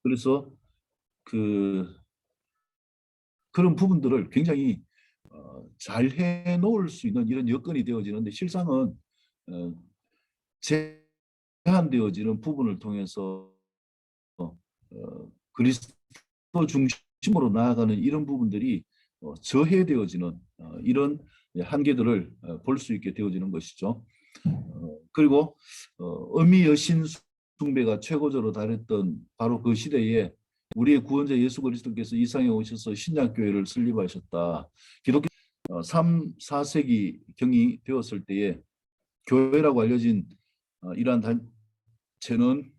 그래서 그런 부분들을 굉장히 잘 해놓을 수 있는 이런 여건이 되어지는데 실상은 제한되어지는 부분을 통해서 그리스도 중심으로 나아가는 이런 부분들이 저해되어지는 이런 한계들을 볼 수 있게 되어지는 것이죠. 그리고 어미 여신 숭배가 최고조로 달했던 바로 그 시대에 우리의 구원자 예수 그리스도께서 이 땅에 오셔서 신약교회를 설립하셨다. 기독교 3, 4세기 경이 되었을 때에 교회라고 알려진 이러한 단체는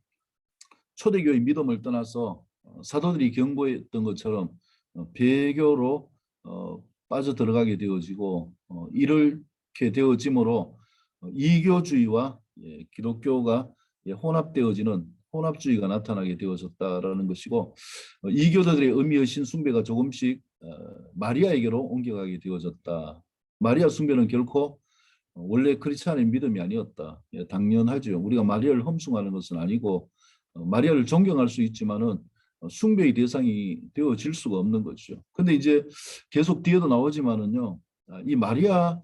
초대교회 믿음을 떠나서 사도들이 경고했던 것처럼 배교로 빠져들어가게 되어지고 이렇게 되어짐으로 이교주의와 기독교가 혼합되어지는 혼합주의가 나타나게 되어졌다라는 것이고 이교도들의 의미의신 숭배가 조금씩 마리아에게로 옮겨가게 되어졌다. 마리아 숭배는 결코 원래 크리스찬의 믿음이 아니었다. 당연하죠. 우리가 마리아를 험숭하는 것은 아니고 마리아를 존경할 수 있지만은 숭배의 대상이 되어질 수가 없는 거죠. 근데 이제 계속 뒤에도 나오지만은요, 이 마리아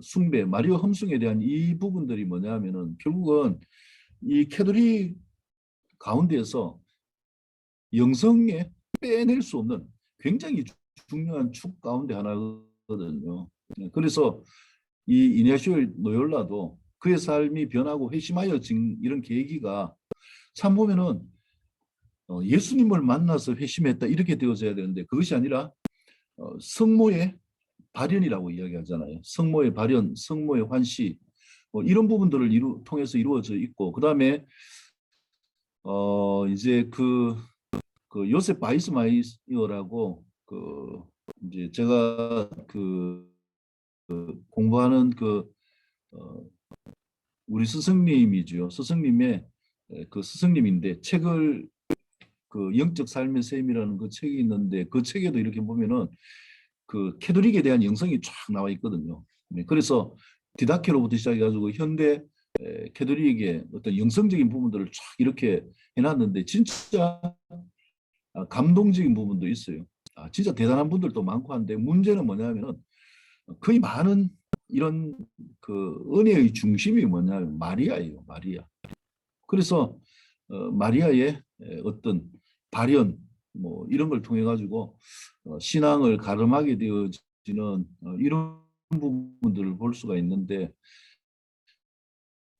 숭배, 마리아 험숭에 대한 이 부분들이 뭐냐면은 결국은 이 캐톨릭 가운데에서 영성에 빼낼 수 없는 굉장히 중요한 축 가운데 하나거든요. 그래서 이 이냐시오 노열라도 그의 삶이 변하고 회심하여진 이런 계기가 참 보면은 예수님을 만나서 회심했다 이렇게 되어져야 되는데 그것이 아니라 성모의 발현이라고 이야기하잖아요. 성모의 발현, 성모의 환시 이런 부분들을 통해서 이루어져 있고 그 다음에 이제 그 요셉 바이스마이어라고 이제 제가 공부하는 우리 스승님이죠. 스승님의 그 스승님인데 책을 영적 삶의 셈이라는 그 책이 있는데 그 책에도 이렇게 보면은 그 캐톨릭에 대한 영성이 쫙 나와 있거든요. 그래서 디다케로부터 시작해가지고 현대 캐톨릭의 어떤 영성적인 부분들을 쫙 이렇게 해놨는데 진짜 감동적인 부분도 있어요. 진짜 대단한 분들도 많고 한데 문제는 뭐냐면은 거의 많은 이런 은혜의 중심이 뭐냐면 마리아예요. 마리아. 그래서 마리아의 어떤 발현 뭐 이런 걸 통해 가지고 신앙을 가름하게 되어지는 이런 부분들을 볼 수가 있는데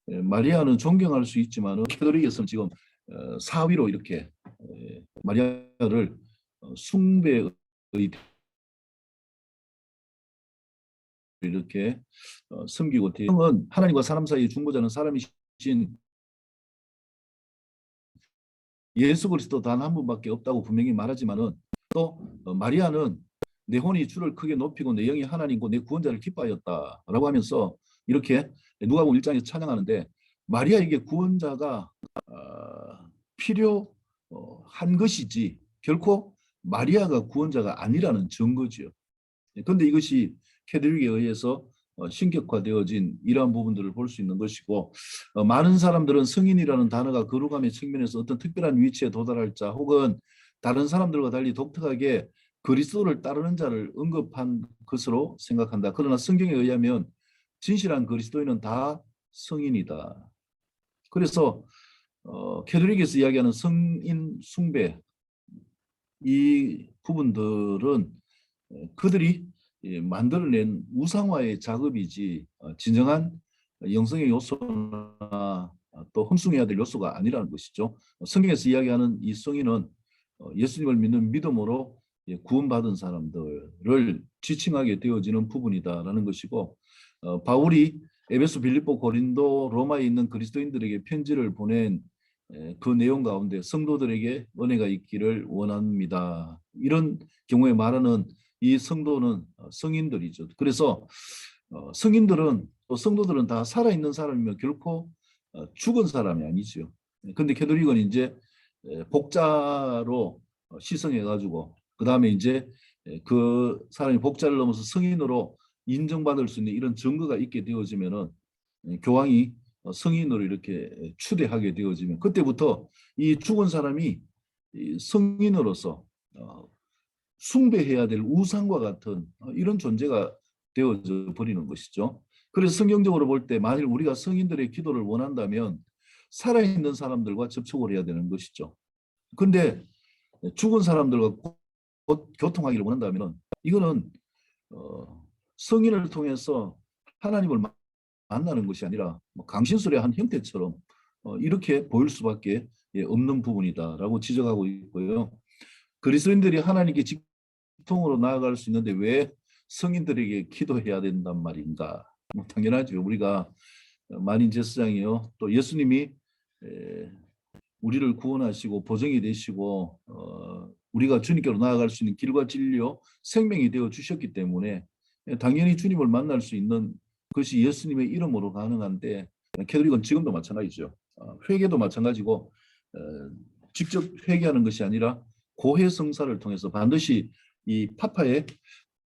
마리아는 존경할 수 있지만 캐톨릭에서는 지금 사위로 이렇게 마리아를 숭배의 이렇게 섬기고 대형은 하나님과 사람 사이의 중보자는 사람이신 예수 그리스도 단 한 분밖에 없다고 분명히 말하지만은 또 마리아는 내 혼이 주를 크게 높이고 내 영이 하나님고 내 구원자를 기뻐하였다라고 하면서 이렇게 누가복음 1장에서 찬양하는데 마리아에게 구원자가 필요한 것이지 결코 마리아가 구원자가 아니라는 증거지요. 그런데 이것이 캐톨릭에 의해서 신격화되어진 이러한 부분들을 볼 수 있는 것이고 많은 사람들은 성인이라는 단어가 거룩함의 측면에서 어떤 특별한 위치에 도달할 자 혹은 다른 사람들과 달리 독특하게 그리스도를 따르는 자를 언급한 것으로 생각한다. 그러나 성경에 의하면 진실한 그리스도인은 다 성인이다. 그래서 캐톨릭에서 이야기하는 성인 숭배 이 부분들은 그들이 만들어낸 우상화의 작업이지 진정한 영성의 요소나 또 험숭해야 될 요소가 아니라는 것이죠. 성경에서 이야기하는 이 성인은 예수님을 믿는 믿음으로 구원받은 사람들을 지칭하게 되어지는 부분이다라는 것이고 바울이 에베소, 빌립보, 고린도, 로마에 있는 그리스도인들에게 편지를 보낸 그 내용 가운데 성도들에게 은혜가 있기를 원합니다. 이런 경우에 말하는 이 성도는 성인들이죠. 그래서 성인들은 또 성도들은 다 살아있는 사람이면 결코 죽은 사람이 아니죠. 근데 캐톨릭은 이제 복자로 시성해가지고 그 다음에 이제 그 사람이 복자를 넘어서 성인으로 인정받을 수 있는 이런 증거가 있게 되어지면은 교황이 성인으로 이렇게 추대하게 되어지면 그때부터 이 죽은 사람이 이 성인으로서 숭배해야 될 우상과 같은 이런 존재가 되어져 버리는 것이죠. 그래서 성경적으로 볼 때 만일 우리가 성인들의 기도를 원한다면 살아있는 사람들과 접촉을 해야 되는 것이죠. 근데 죽은 사람들과 교통하기를 원한다면 이거는 성인을 통해서 하나님을 만나는 것이 아니라 강신술의 한 형태처럼 이렇게 보일 수밖에 없는 부분이다라고 지적하고 있고요. 그리스도인들이 하나님께 직통으로 나아갈 수 있는데 왜 성인들에게 기도해야 된단 말인가? 당연하죠. 우리가 만인 제사장이요. 또 예수님이 우리를 구원하시고 보정이 되시고 우리가 주님께로 나아갈 수 있는 길과 진리요 생명이 되어 주셨기 때문에 당연히 주님을 만날 수 있는 것이 예수님의 이름으로 가능한데 캐톨릭은 지금도 마찬가지죠. 회개도 마찬가지고 직접 회개하는 것이 아니라 고해 성사를 통해서 반드시 이 파파의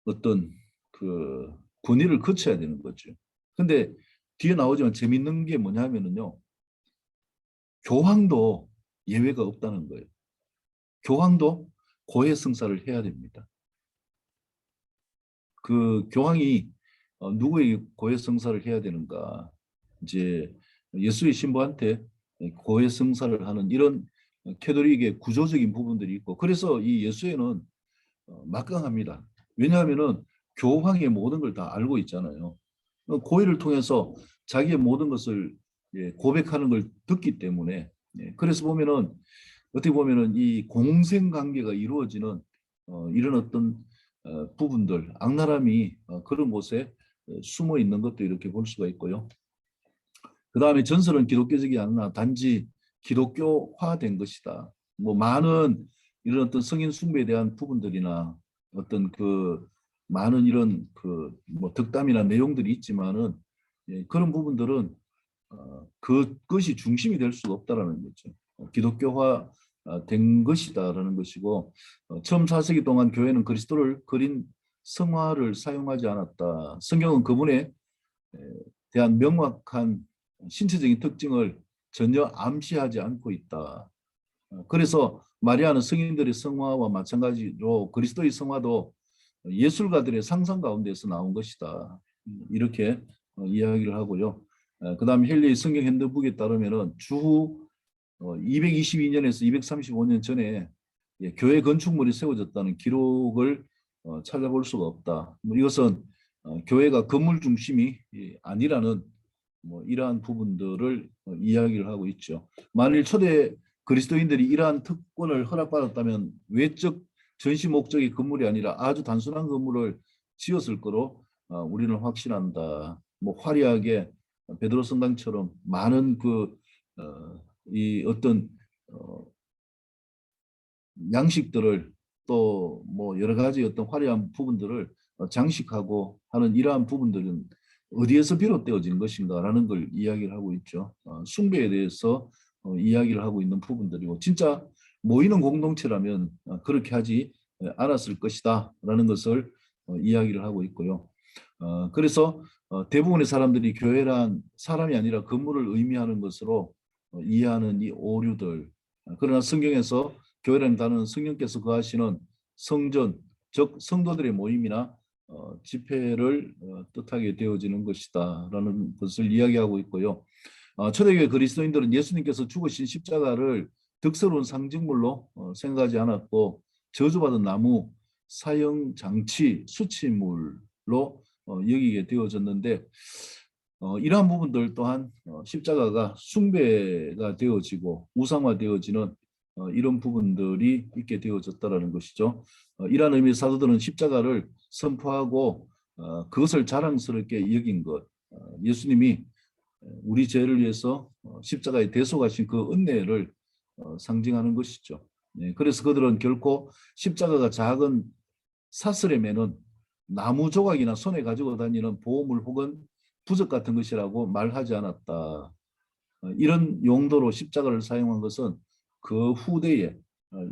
어떤 그 권위를 거쳐야 되는 거죠. 근데 뒤에 나오지만 재밌는 게 뭐냐면은요. 교황도 예외가 없다는 거예요. 교황도 고해 성사를 해야 됩니다. 그 교황이 누구에게 고해 성사를 해야 되는가? 이제 예수의 신부한테 고해 성사를 하는 이런 캐톨릭의 구조적인 부분들이 있고 그래서 이 예수회는 막강합니다. 왜냐하면은 교황의 모든 걸 다 알고 있잖아요. 고해를 통해서 자기의 모든 것을 고백하는 걸 듣기 때문에 그래서 보면은 어떻게 보면은 이 공생 관계가 이루어지는 이런 어떤 부분들 악랄함이 그런 곳에 숨어 있는 것도 이렇게 볼 수가 있고요. 그 다음에 전설은 기독교적이 아니라 단지 기독교화된 것이다. 뭐 많은 이런 어떤 성인 숭배에 대한 부분들이나 어떤 그 많은 이런 그 뭐 덕담이나 내용들이 있지만은 그런 부분들은 그것이 중심이 될 수가 없다라는 거죠. 기독교화 된 것이다라는 것이고 처음 4세기 동안 교회는 그리스도를 그린 성화를 사용하지 않았다. 성경은 그분에 대한 명확한 신체적인 특징을 전혀 암시하지 않고 있다. 그래서 마리아는 성인들의 성화와 마찬가지로 그리스도의 성화도 예술가들의 상상 가운데서 나온 것이다. 이렇게 이야기를 하고요. 그 다음 헨리의 성경 핸드북에 따르면은 주후 222년에서 235년 전에 교회 건축물이 세워졌다는 기록을 찾아볼 수가 없다. 뭐 이것은 교회가 건물 중심이 아니라는 뭐 이러한 부분들을 이야기를 하고 있죠. 만일 초대 그리스도인들이 이러한 특권을 허락받았다면 외적 전시 목적의 건물이 아니라 아주 단순한 건물을 지었을 거로 우리는 확신한다. 뭐 화려하게 베드로 성당처럼 많은 이 어떤 양식들을 또 뭐 여러 가지 어떤 화려한 부분들을 장식하고 하는 이러한 부분들은 어디에서 비롯되어진 것인가라는 걸 이야기를 하고 있죠. 숭배에 대해서 이야기를 하고 있는 부분들이고 진짜 모이는 공동체라면 그렇게 하지 않았을 것이다 라는 것을 이야기를 하고 있고요. 그래서 대부분의 사람들이 교회란 사람이 아니라 건물을 의미하는 것으로 이해하는 이 오류들 그러나 성경에서 교회라는 단어는 성령께서 거하시는 성전 즉 성도들의 모임이나 집회를 뜻하게 되어지는 것이다 라는 것을 이야기하고 있고요. 초대교회 그리스도인들은 예수님께서 죽으신 십자가를 덕스러운 상징물로 생각하지 않았고 저주받은 나무, 사형 장치, 수치물로 여기게 되어졌는데 이러한 부분들 또한 십자가가 숭배가 되어지고 우상화되어지는 이런 부분들이 있게 되어졌다는 것이죠. 이러한 의미에서 사도들은 십자가를 선포하고 그것을 자랑스럽게 여긴 것, 예수님이 우리 죄를 위해서 십자가에 대속하신 그 은혜를 상징하는 것이죠. 그래서 그들은 결코 십자가가 작은 사슬에 매는 나무 조각이나 손에 가지고 다니는 보호물 혹은 부적 같은 것이라고 말하지 않았다. 이런 용도로 십자가를 사용한 것은 그 후대에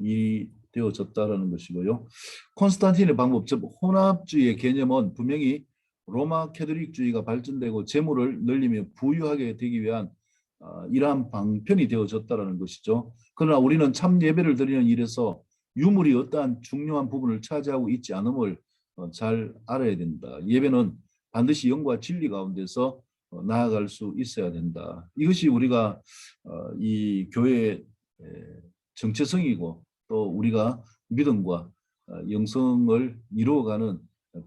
이 되어졌다라는 것이고요. 콘스탄틴의 방법, 즉 혼합주의의 개념은 분명히 로마 캐톨릭주의가 발전되고 재물을 늘리며 부유하게 되기 위한 이러한 방편이 되어졌다라는 것이죠. 그러나 우리는 참 예배를 드리는 일에서 유물이 어떠한 중요한 부분을 차지하고 있지 않음을 잘 알아야 된다. 예배는 반드시 영과 진리 가운데서 나아갈 수 있어야 된다. 이것이 우리가 이 교회의 정체성이고 또 우리가 믿음과 영성을 이루어가는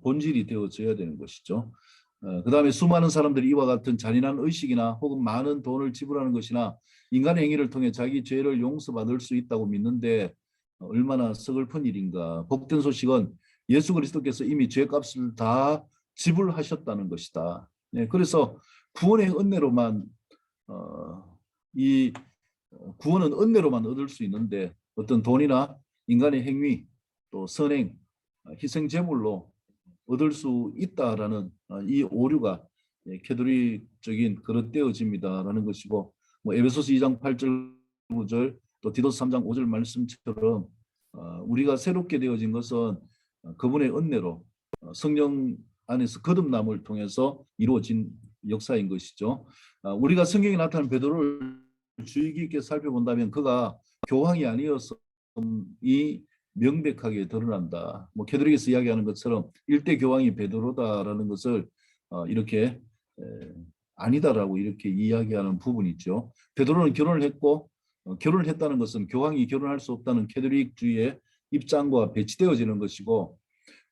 본질이 되어져야 되는 것이죠. 그 다음에 수많은 사람들이 이와 같은 잔인한 의식이나 혹은 많은 돈을 지불하는 것이나 인간의 행위를 통해 자기 죄를 용서받을 수 있다고 믿는데 얼마나 서글픈 일인가. 복된 소식은 예수 그리스도께서 이미 죄값을 다 지불하셨다는 것이다. 네, 그래서 구원의 은혜로만 이 구원은 은혜로만 얻을 수 있는데 어떤 돈이나 인간의 행위 또 선행, 희생 제물로 얻을 수 있다라는 이 오류가 캐톨릭적인 그릇되어집니다라는 것이고 뭐 에베소서 2장 8절 9절 또 디도스 3장 5절 말씀처럼 우리가 새롭게 되어진 것은 그분의 은혜로 성령 안에서 거듭남을 통해서 이루어진 역사인 것이죠. 우리가 성경에 나타난 베드로를 주의 깊게 살펴본다면 그가 교황이 아니어서 이 명백하게 드러난다. 뭐 캐톨릭에서 이야기하는 것처럼 일대 교황이 베드로다라는 것을 이렇게 아니다라고 이렇게 이야기하는 부분이 있죠. 베드로는 결혼을 했고 결혼을 했다는 것은 교황이 결혼할 수 없다는 캐톨릭주의의 입장과 배치되어지는 것이고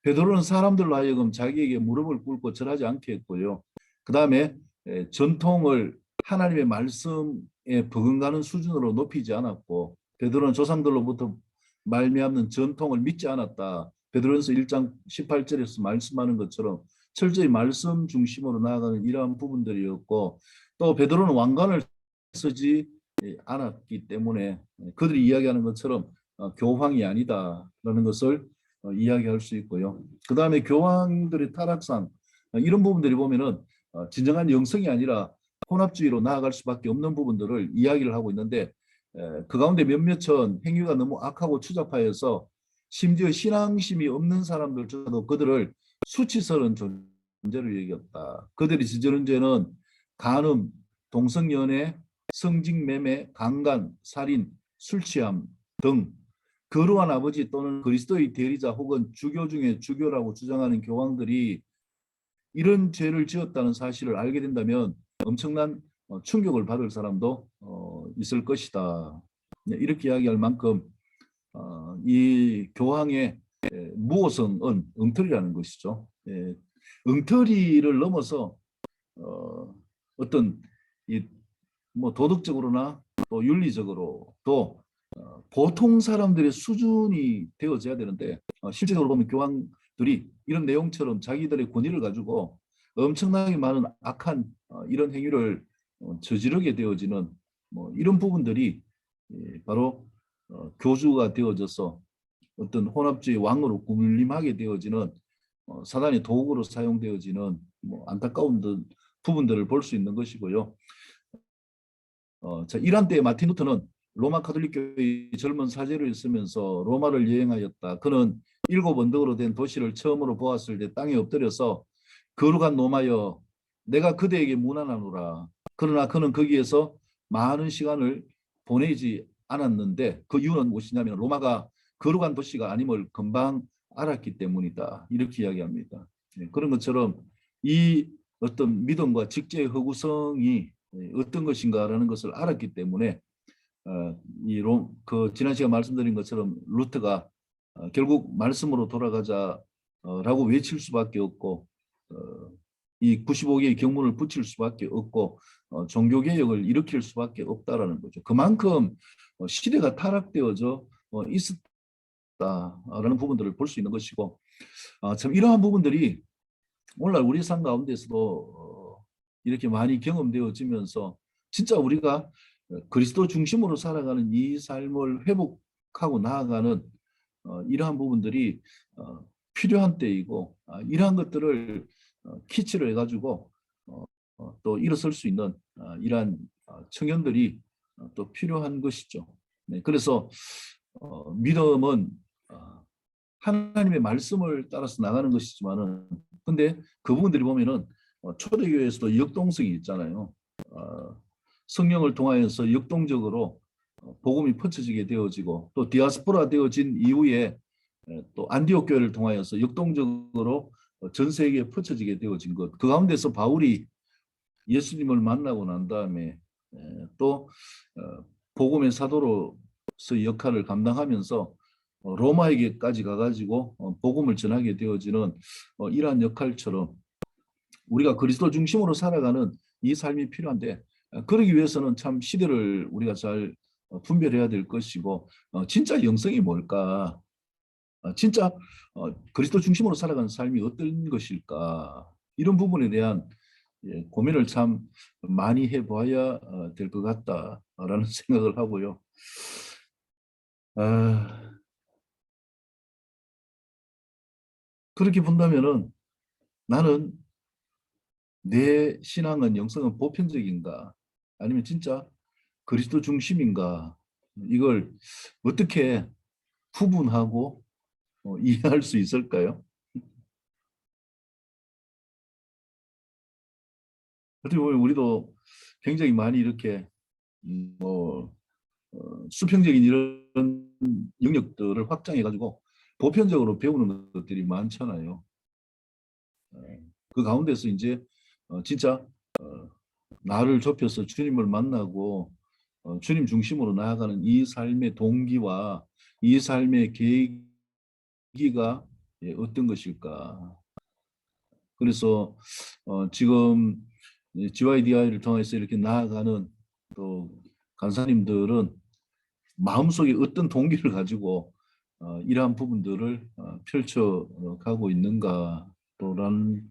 베드로는 사람들로 하여금 자기에게 무릎을 꿇고 절하지 않게 했고요. 그 다음에 전통을 하나님의 말씀에 버금가는 수준으로 높이지 않았고 베드로는 조상들로부터 말미암는 전통을 믿지 않았다. 베드로전서 1장 18절에서 말씀하는 것처럼 철저히 말씀 중심으로 나아가는 이러한 부분들이었고 또 베드로는 왕관을 쓰지 않았기 때문에 그들이 이야기하는 것처럼 교황이 아니다라는 것을 이야기할 수 있고요. 그 다음에 교황들의 타락상 이런 부분들이 보면은 진정한 영성이 아니라 혼합주의로 나아갈 수밖에 없는 부분들을 이야기를 하고 있는데 그 가운데 몇몇은 행위가 너무 악하고 추잡하여서 심지어 신앙심이 없는 사람들조차도 그들을 수치스러운 존재로 여겼다. 그들이 저지른 죄는 간음, 동성연애, 성직매매, 강간, 살인, 술취함 등 거룩한 아버지 또는 그리스도의 대리자 혹은 주교 중에 주교라고 주장하는 교황들이 이런 죄를 지었다는 사실을 알게 된다면 엄청난 충격을 받을 사람도 있을 것이다. 이렇게 이야기할 만큼 이 교황의 무호성은 엉터리라는 것이죠. 엉터리를 넘어서 어떤 뭐 도덕적으로나 또 윤리적으로 또 보통 사람들의 수준이 되어져야 되는데 실제적으로 보면 교황들이 이런 내용처럼 자기들의 권위를 가지고 엄청나게 많은 악한 이런 행위를 저지르게 되어지는 뭐 이런 부분들이 바로 교주가 되어져서 어떤 혼합주의 왕으로 군림하게 되어지는 사단의 도구로 사용되어지는 뭐 안타까운 부분들을 볼 수 있는 것이고요. 자, 이란 때 마틴 루터는 로마 가톨릭교의 젊은 사제로 있으면서 로마를 여행하였다. 그는 7 언덕으로 된 도시를 처음으로 보았을 때 땅에 엎드려서 거룩한 로마여 내가 그대에게 무난하노라. 그러나 그는 거기에서 많은 시간을 보내지 않았는데 그 이유는 무엇이냐면 로마가 거룩한 도시가 아님을 금방 알았기 때문이다. 이렇게 이야기합니다. 그런 것처럼 이 어떤 믿음과 직제의 허구성이 어떤 것인가라는 것을 알았기 때문에 지난 시간 말씀드린 것처럼 루터가 결국 말씀으로 돌아가자라고 외칠 수밖에 없고 이 95개의 경문을 붙일 수밖에 없고 종교개혁을 일으킬 수밖에 없다라는 거죠. 그만큼 시대가 타락되어져 있었다라는 부분들을 볼 수 있는 것이고 참 이러한 부분들이 오늘날 우리 삶 가운데서도 이렇게 많이 경험되어지면서 진짜 우리가 그리스도 중심으로 살아가는 이 삶을 회복하고 나아가는 이러한 부분들이 필요한 때이고 이러한 것들을 키치를 해가지고 또 일어설 수 있는 이러한 청년들이 또 필요한 것이죠. 네, 그래서 믿음은 하나님의 말씀을 따라서 나가는 것이지만은 근데 그 부분들이 보면은 초대교회에서도 역동성이 있잖아요. 성령을 통하여서 역동적으로 복음이 퍼쳐지게 되어지고 또 디아스포라 되어진 이후에 또 안디옥 교회를 통하여서 역동적으로 전 세계에 퍼쳐지게 되어진 것. 그 가운데서 바울이 예수님을 만나고 난 다음에 또 복음의 사도로서 역할을 감당하면서 로마에게까지 가가지고 복음을 전하게 되어지는 이러한 역할처럼 우리가 그리스도 중심으로 살아가는 이 삶이 필요한데 그러기 위해서는 참 시대를 우리가 잘 분별해야 될 것이고 진짜 영성이 뭘까? 진짜 그리스도 중심으로 살아가는 삶이 어떤 것일까? 이런 부분에 대한 고민을 참 많이 해봐야 될 것 같다라는 생각을 하고요. 그렇게 본다면은 나는 내 신앙은 영성은 보편적인가? 아니면 진짜 그리스도 중심인가? 이걸 어떻게 구분하고 이해할 수 있을까요? 어떻게 보면 우리도 굉장히 많이 이렇게 뭐 수평적인 이런 영역들을 확장해 가지고 보편적으로 배우는 것들이 많잖아요. 그 가운데서 이제 진짜 나를 좁혀서 주님을 만나고 주님 중심으로 나아가는 이 삶의 동기와 이 삶의 계기가 어떤 것일까? 그래서 지금 GYDI를 통해서 이렇게 나아가는 또 간사님들은 마음속에 어떤 동기를 가지고 이러한 부분들을 펼쳐가고 있는가 또란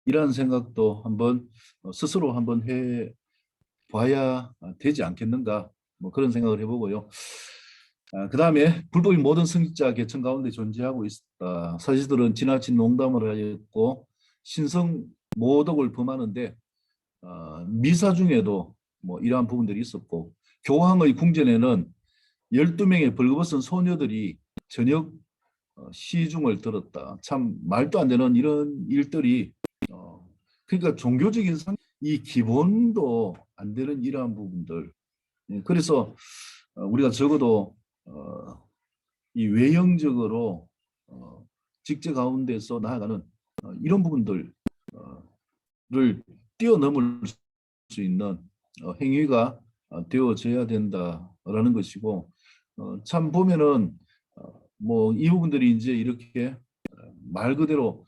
이러한 생각도 한번 스스로 한번 해 봐야 되지 않겠는가 뭐 그런 생각을 해보고요. 그다음에 불법이 모든 성직자 계층 가운데 존재하고 있다. 사실들은 지나친 농담을 하였고 신성 모독을 범하는데 미사 중에도 뭐 이러한 부분들이 있었고 교황의 궁전에는 12명의 벌거벗은 소녀들이 저녁 시중을 들었다. 참 말도 안 되는 이런 일들이 그러니까 종교적인 이 기본도 안 되는 이러한 부분들. 그래서 우리가 적어도 이 외형적으로 직제 가운데서 나아가는 이런 부분들을 뛰어넘을 수 있는 행위가 되어져야 된다라는 것이고 참 보면은 뭐 이 부분들이 이제 이렇게 말 그대로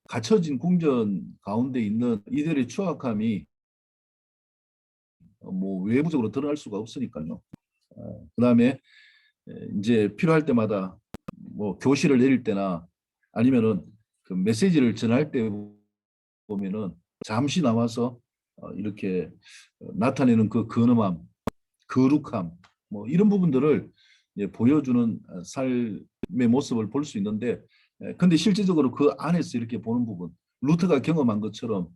갇혀진 궁전 가운데 있는 이들의 추악함이 뭐 외부적으로 드러날 수가 없으니까요. 그다음에 이제 필요할 때마다 뭐 교실을 내릴 때나 아니면은 그 메시지를 전할 때 보면은 잠시 나와서 이렇게 나타내는 그 근엄함, 거룩함, 뭐 이런 부분들을 보여주는 삶의 모습을 볼 수 있는데, 근데 실질적으로 그 안에서 이렇게 보는 부분, 루트가 경험한 것처럼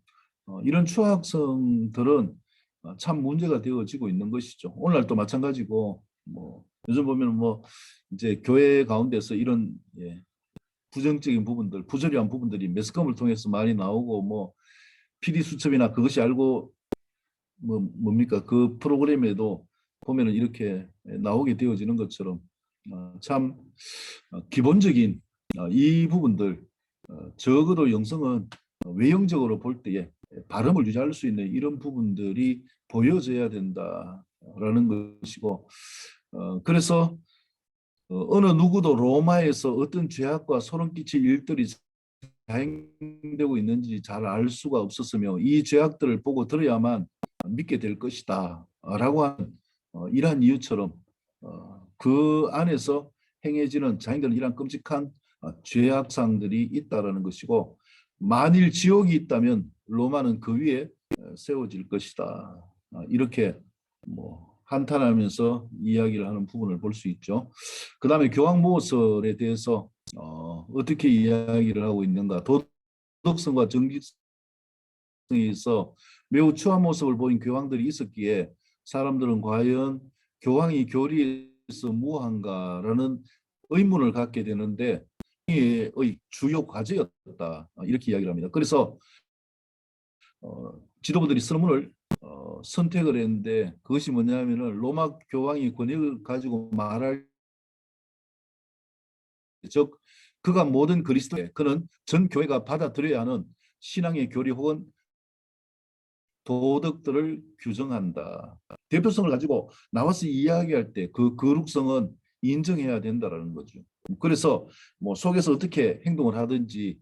이런 추악성들은 참 문제가 되어지고 있는 것이죠. 오늘날도 마찬가지고, 뭐 요즘 보면 뭐 이제 교회 가운데서 이런 부정적인 부분들, 부조리한 부분들이 매스컴을 통해서 많이 나오고 뭐 PD 수첩이나 그것이 알고 뭐 뭡니까 그 프로그램에도 보면은 이렇게 나오게 되어지는 것처럼 참 기본적인 이 부분들 적어도 영성은 외형적으로 볼 때에 발음을 유지할 수 있는 이런 부분들이 보여져야 된다라는 것이고 그래서 어느 누구도 로마에서 어떤 죄악과 소름 끼칠 일들이 자행되고 있는지 잘 알 수가 없었으며 이 죄악들을 보고 들어야만 믿게 될 것이다 라고 하는 이러한 이유처럼 그 안에서 행해지는 자행되는 이러한 끔찍한 죄악상들이 있다라는 것이고 만일 지옥이 있다면 로마는 그 위에 세워질 것이다. 이렇게 뭐 한탄하면서 이야기를 하는 부분을 볼 수 있죠. 그 다음에 교황모설에 대해서 어떻게 이야기를 하고 있는가. 도덕성과 정직성에 있어 매우 추한 모습을 보인 교황들이 있었기에 사람들은 과연 교황이 교리에서 무한가라는 의문을 갖게 되는데 의 주요 과제였다. 이렇게 이야기를 합니다. 그래서 지도부들이 설문을 선택을 했는데 그것이 뭐냐면은 로마 교황이 권력을 가지고 말할 즉 그가 모든 그리스도의 그는 전 교회가 받아들여야 하는 신앙의 교리 혹은 도덕들을 규정한다. 대표성을 가지고 나와서 이야기할 때 그 거룩성은 인정해야 된다라는 거죠. 그래서 뭐 속에서 어떻게 행동을 하든지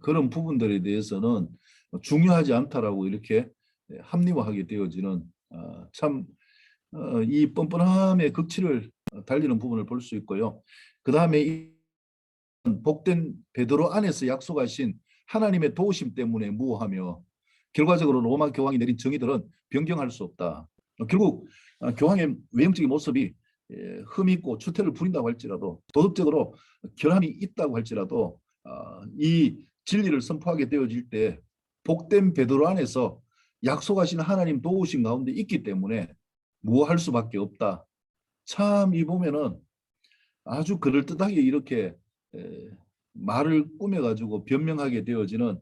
그런 부분들에 대해서는 중요하지 않다라고 이렇게 합리화하게 되어지는 참 이 뻔뻔함의 극치를 달리는 부분을 볼 수 있고요. 그 다음에 복된 베드로 안에서 약속하신 하나님의 도우심 때문에 무호하며 결과적으로 로마 교황이 내린 정의들은 변경할 수 없다. 결국 교황의 외형적인 모습이 흠이 있고 추태를 부린다고 할지라도 도덕적으로 결함이 있다고 할지라도 이 진리를 선포하게 되어질 때 복된 베드로 안에서 약속하신 하나님 도우심 가운데 있기 때문에 무호할 수밖에 없다. 참 이 보면은 아주 그럴듯하게 이렇게 말을 꾸며가지고 변명하게 되어지는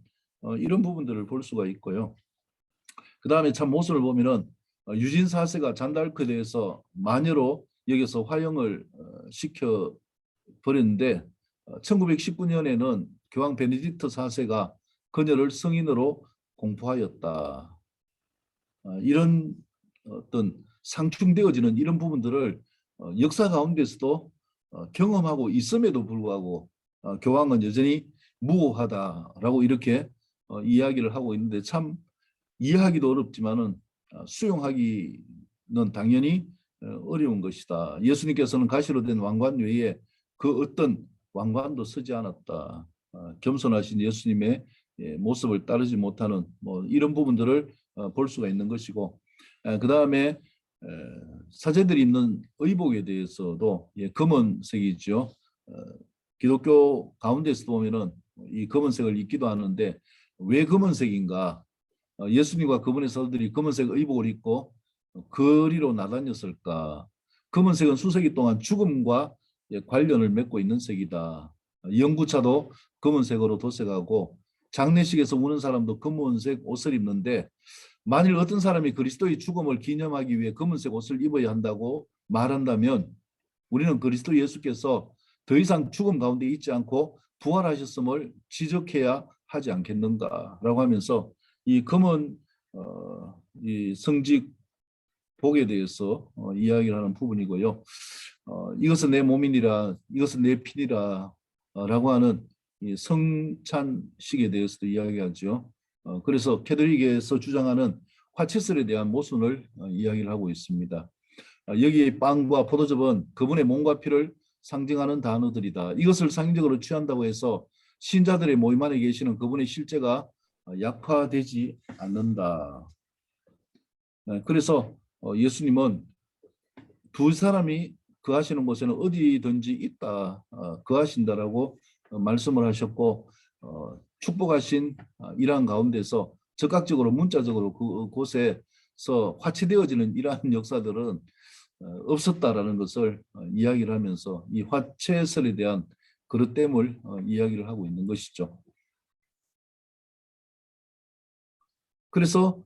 이런 부분들을 볼 수가 있고요. 그 다음에 참 모습을 보면은 유진 4세가 잔달크에 대해서 마녀로 여기서 화형을 시켜 버렸는데 1919년에는 교황 베네딕트 4세가 그녀를 성인으로 공포하였다. 이런 어떤 상충되어지는 이런 부분들을 역사 가운데서도 경험하고 있음에도 불구하고 교황은 여전히 무호하다라고 이렇게 이야기를 하고 있는데 참 이해하기도 어렵지만은 수용하기는 당연히 어려운 것이다. 예수님께서는 가시로 된 왕관 외에 그 어떤 왕관도 쓰지 않았다. 겸손하신 예수님의 모습을 따르지 못하는 뭐 이런 부분들을 볼 수가 있는 것이고 그 다음에 사제들이 입는 의복에 대해서도 검은색이죠. 기독교 가운데서 보면은 이 검은색을 입기도 하는데 왜 검은색인가? 예수님과 그분의 사도들이 검은색 의복을 입고 거리로 나다녔을까? 검은색은 수세기 동안 죽음과 관련을 맺고 있는 색이다. 영구차도 검은색으로 도색하고 장례식에서 우는 사람도 검은색 옷을 입는데 만일 어떤 사람이 그리스도의 죽음을 기념하기 위해 검은색 옷을 입어야 한다고 말한다면 우리는 그리스도 예수께서 더 이상 죽음 가운데 있지 않고 부활하셨음을 지적해야 하지 않겠는가라고 하면서 이 검은 이 성직 복에 대해서 이야기를 하는 부분이고요. 이것은 내 몸이니라 이것은 내 피니라 라고 하는 이 성찬식에 대해서도 이야기하죠. 그래서 캐톨릭에서 주장하는 화채설에 대한 모순을 이야기를 하고 있습니다. 여기에 빵과 포도즙은 그분의 몸과 피를 상징하는 단어들이다. 이것을 상징적으로 취한다고 해서 신자들의 모임 안에 계시는 그분의 실제가 약화되지 않는다. 그래서 예수님은 두 사람이 거하시는 곳에는 어디든지 있다, 거하신다라고 말씀을 하셨고 축복하신 이러한 가운데서 적극적으로 문자적으로 그곳에서 화치되어지는 이러한 역사들은 없었다라는 것을 이야기를 하면서 이 화채설에 대한 그릇됨을 이야기를 하고 있는 것이죠. 그래서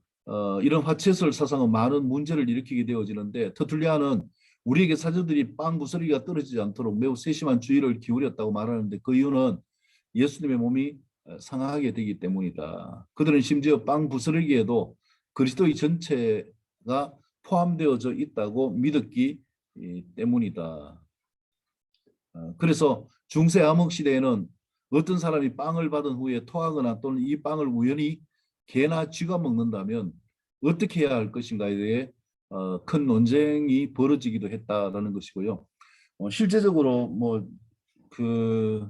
이런 화채설 사상은 많은 문제를 일으키게 되어지는데 터툴리아는 우리에게 사제들이 빵 부스러기가 떨어지지 않도록 매우 세심한 주의를 기울였다고 말하는데 그 이유는 예수님의 몸이 상하게 되기 때문이다. 그들은 심지어 빵 부스러기에도 그리스도의 전체가 포함되어져 있다고 믿었기 때문이다. 그래서 중세 암흑 시대에는 어떤 사람이 빵을 받은 후에 토하거나 또는 이 빵을 우연히 개나 쥐가 먹는다면 어떻게 해야 할 것인가에 대해 큰 논쟁이 벌어지기도 했다라는 것이고요. 실제적으로 뭐그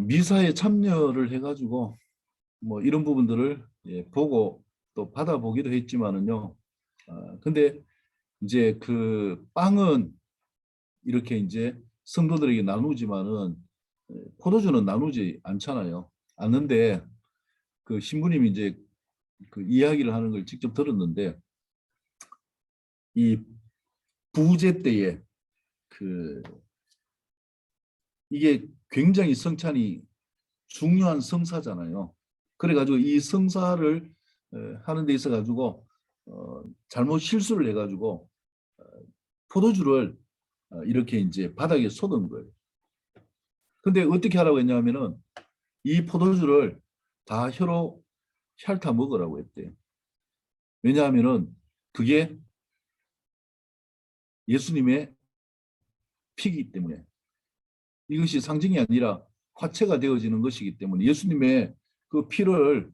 미사에 참여를 해가지고 뭐 이런 부분들을 보고 또 받아보기도 했지만은요. 근데 이제 그 빵은 이렇게 이제 성도들에게 나누지만은 포도주는 나누지 않잖아요. 않는데 그 신부님이 이제 그 이야기를 하는 걸 직접 들었는데 이 부제 때에 그 이게 굉장히 성찬이 중요한 성사잖아요. 그래가지고 이 성사를 하는 데 있어 가지고 잘못 실수를 해가지고 포도주를 이렇게 이제 바닥에 쏟은 거예요. 근데 어떻게 하라고 했냐면은 이 포도주를 다 혀로 핥아 먹으라고 했대요. 왜냐하면은 그게 예수님의 피이기 때문에, 이것이 상징이 아니라 화체가 되어지는 것이기 때문에, 예수님의 그 피를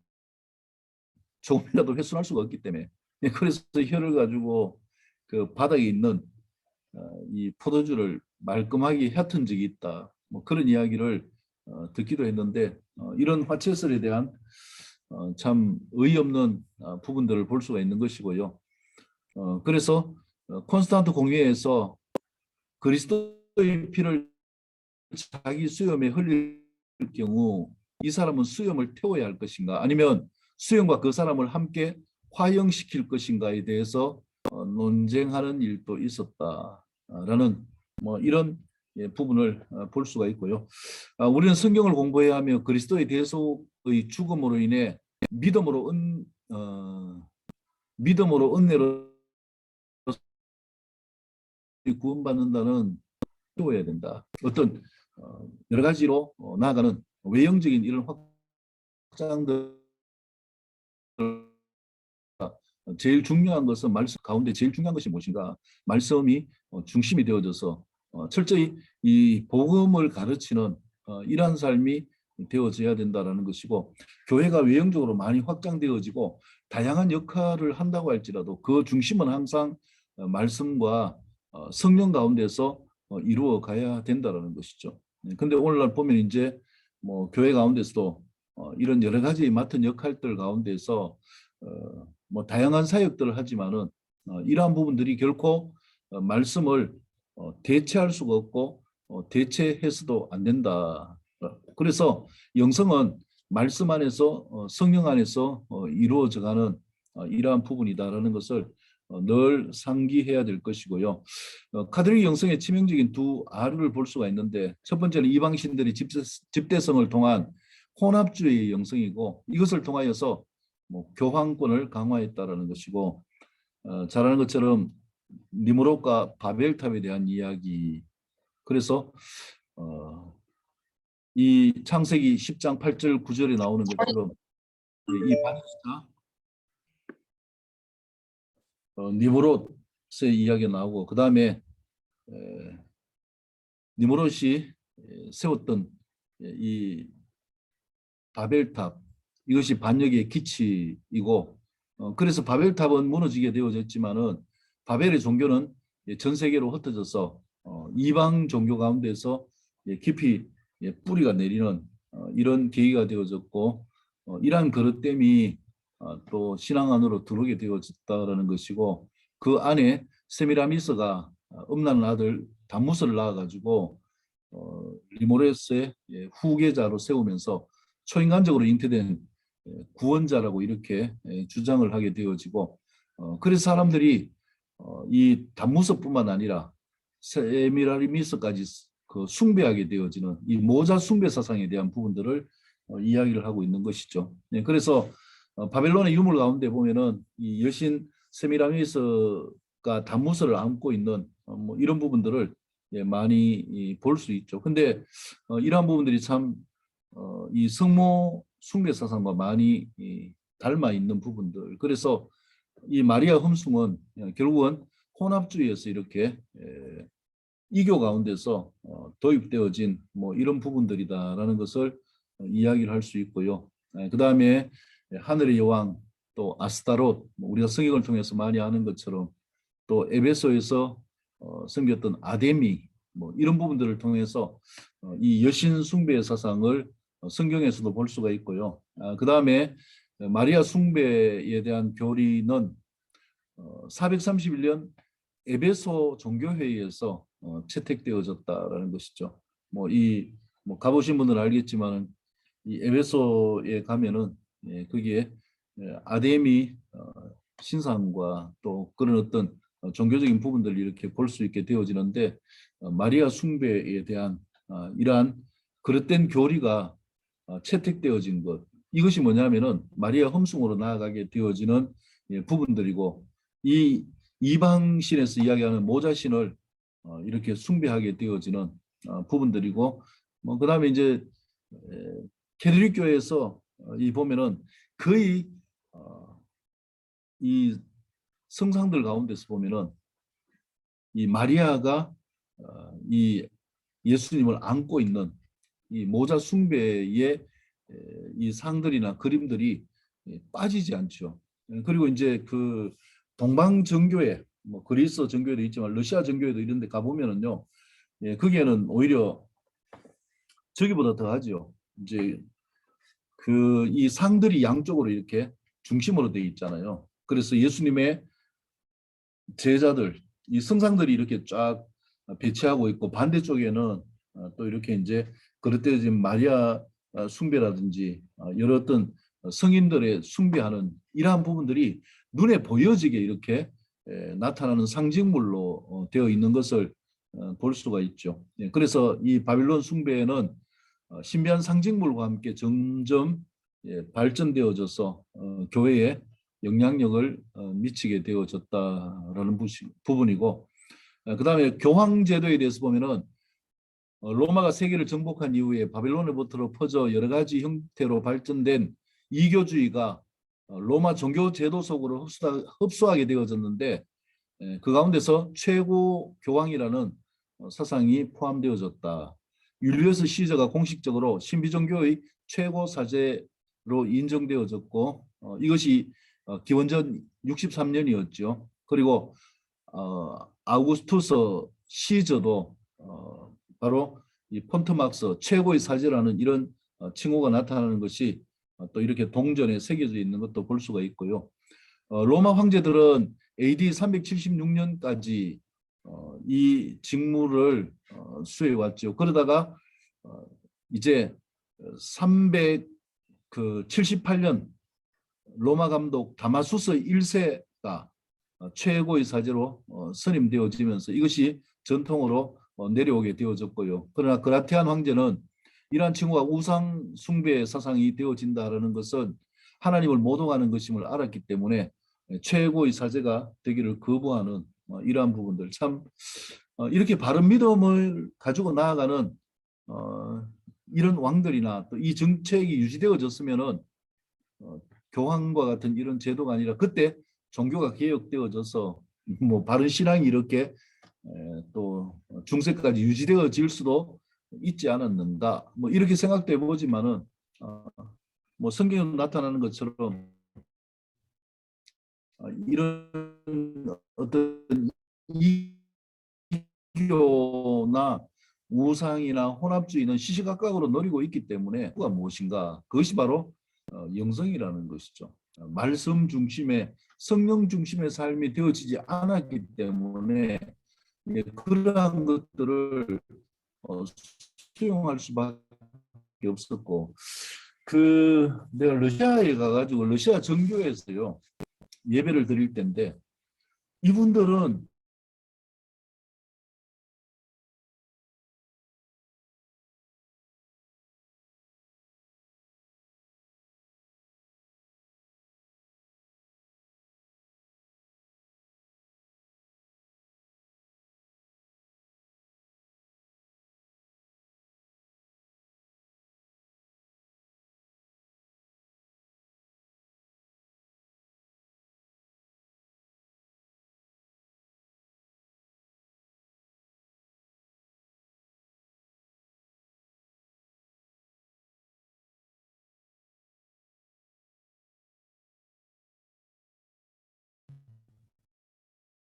조금이라도 훼손할 수가 없기 때문에, 그래서 혀를 가지고 그 바닥에 있는 이 포도주를 말끔하게 얕은 적이 있다, 뭐 그런 이야기를 듣기도 했는데, 이런 화채설에 대한 참 어이없는 부분들을 볼 수가 있는 것이고요. 그래서 콘스탄트 공회에서 그리스도의 피를 자기 수염에 흘릴 경우 이 사람은 수염을 태워야 할 것인가, 아니면 수염과 그 사람을 함께 화형시킬 것인가에 대해서 논쟁하는 일도 있었다라는 뭐 이런 부분을 볼 수가 있고요. 우리는 성경을 공부해야 하며 그리스도의 대속의 죽음으로 인해 믿음으로 은혜로 구원받는다는 배워야 된다. 어떤 여러 가지로 나아가는 외형적인 이런 확장들, 제일 중요한 것은 말씀 가운데 제일 중요한 것이 무엇인가? 말씀이 중심이 되어져서 철저히 이 복음을 가르치는 이러한 삶이 되어져야 된다는 것이고, 교회가 외형적으로 많이 확장되어지고 다양한 역할을 한다고 할지라도 그 중심은 항상 말씀과 성령 가운데서 이루어 가야 된다는 것이죠. 근데 오늘날 보면 이제 뭐 교회 가운데서도 이런 여러 가지 맡은 역할들 가운데서 뭐 다양한 사역들을 하지만은 이러한 부분들이 결코 말씀을 대체할 수가 없고 대체해서도 안 된다. 그래서 영성은 말씀 안에서 성령 안에서 이루어져가는 이러한 부분이다라는 것을 늘 상기해야 될 것이고요. 카톨릭 영성의 치명적인 두 아류를 볼 수가 있는데, 첫 번째는 이방신들이 집대성을 통한 혼합주의 영성이고, 이것을 통하여서 뭐 교황권을 강화했다라는 것이고, 잘 아는 것처럼 니무롯과 바벨탑에 대한 이야기. 그래서 이 창세기 10장 8절 9절에 나오는 것처럼 이 바리스타 니무롯의 이야기가 나오고, 그 다음에 니무롯이 세웠던 이 바벨탑, 이것이 반역의 기치이고, 그래서 바벨탑은 무너지게 되어졌지만은 바벨의 종교는 전 세계로 흩어져서 이방 종교 가운데서 깊이 뿌리가 내리는 이런 계기가 되어졌고, 이러한 그릇됨이 또 신앙 안으로 들어오게 되어졌다라는 것이고, 그 안에 세미라미스가 음란 아들 담무스를 낳아가지고 리모레스의 후계자로 세우면서 초인간적으로 잉태된 구원자라고 이렇게 주장을 하게 되어지고, 그래서 사람들이 이 담무스뿐만 아니라 세미라미스까지 그 숭배하게 되어지는 이 모자 숭배 사상에 대한 부분들을 이야기를 하고 있는 것이죠. 그래서 바벨론의 유물 가운데 보면은 이 여신 세미라미스가 담무스를 안고 있는 뭐 이런 부분들을 많이 볼 수 있죠. 근데 이러한 부분들이 참 이 성모 숭배 사상과 많이 닮아 있는 부분들. 그래서 이 마리아 흠숭은 결국은 혼합주의에서 이렇게 이교 가운데서 도입되어진 뭐 이런 부분들이다라는 것을 이야기를 할 수 있고요. 그 다음에 하늘의 여왕, 또 아스타롯, 우리가 성경을 통해서 많이 아는 것처럼, 또 에베소에서 섬겼던 아데미, 뭐 이런 부분들을 통해서 이 여신 숭배의 사상을 성경에서도 볼 수가 있고요. 그 다음에 마리아 숭배에 대한 교리는 431년 에베소 종교회의에서 채택되어졌다라는 것이죠. 뭐 가보신 분들은 알겠지만 이 에베소에 가면은 거기에 아데미 신상과 또 그런 어떤 종교적인 부분들을 이렇게 볼 수 있게 되어지는데, 마리아 숭배에 대한 이러한 그릇된 교리가 채택되어진 것, 이것이 뭐냐면은 마리아 험숭으로 나아가게 되어지는 부분들이고, 이 이방신에서 이야기하는 모자신을 이렇게 숭배하게 되어지는 부분들이고, 뭐 그다음에 이제 캐톨릭 교회에서 이 보면은 거의 이 성상들 가운데서 보면은 이 마리아가 이 예수님을 안고 있는 이 모자 숭배의 이 상들이나 그림들이 빠지지 않죠. 그리고 이제 그 동방 정교회, 뭐 그리스 정교회도 있지만 러시아 정교회도 이런 데 가보면은요, 거기에는 오히려 저기보다 더 하죠. 이제 그 이 상들이 양쪽으로 이렇게 중심으로 되어 있잖아요. 그래서 예수님의 제자들, 이 성상들이 이렇게 쫙 배치하고 있고, 반대쪽에는 또 이렇게 이제 그릇되어진 마리아 숭배라든지 여러 어떤 성인들의 숭배하는 이러한 부분들이 눈에 보여지게 이렇게 나타나는 상징물로 되어 있는 것을 볼 수가 있죠. 그래서 이 바빌론 숭배는 신비한 상징물과 함께 점점 발전되어져서 교회에 영향력을 미치게 되어졌다라는 부분이고, 그다음에 교황 제도에 대해서 보면은 로마가 세계를 정복한 이후에 바빌론으로부터 퍼져 여러 가지 형태로 발전된 이교주의가 로마 종교 제도 속으로 흡수하게 되어졌는데, 그 가운데서 최고 교황이라는 사상이 포함되어졌다. 율리어스 시저가 공식적으로 신비 종교의 최고 사제로 인정되어졌고, 이것이 기원전 63년이었죠. 그리고 아우구스투스 시저도 바로 이 폰트막스 최고의 사제라는 이런 칭호가 나타나는 것이 또 이렇게 동전에 새겨져 있는 것도 볼 수가 있고요. 로마 황제들은 AD 376년까지 이 직무를 수해 왔죠. 그러다가 이제 378년 로마 감독 다마수스 1세가 최고의 사제로 선임되어지면서 이것이 전통으로 내려오게 되어졌고요. 그러나 그라티안 황제는 이러한 칭호가 우상 숭배 사상이 되어진다는 것은 하나님을 모독하는 것임을 알았기 때문에 최고의 사제가 되기를 거부하는 이러한 부분들, 참 이렇게 바른 믿음을 가지고 나아가는 이런 왕들이나 또 이 정책이 유지되어졌으면은 교황과 같은 이런 제도가 아니라 그때 종교가 개혁되어져서 뭐 바른 신앙이 이렇게 또 중세까지 유지되어질 수도 있지 않았는가, 뭐 이렇게 생각도 해보지만은 뭐 성경에 나타나는 것처럼 이런 어떤 이교나 우상이나 혼합주의는 시시각각으로 노리고 있기 때문에 그가 무엇인가, 그것이 바로 영성이라는 것이죠. 말씀 중심의 성령 중심의 삶이 되어지지 않았기 때문에 그러한 것들을 수용할 수밖에 없었고, 그 내가 러시아에 가가지고 러시아 정교에서요 예배를 드릴 때인데, 이분들은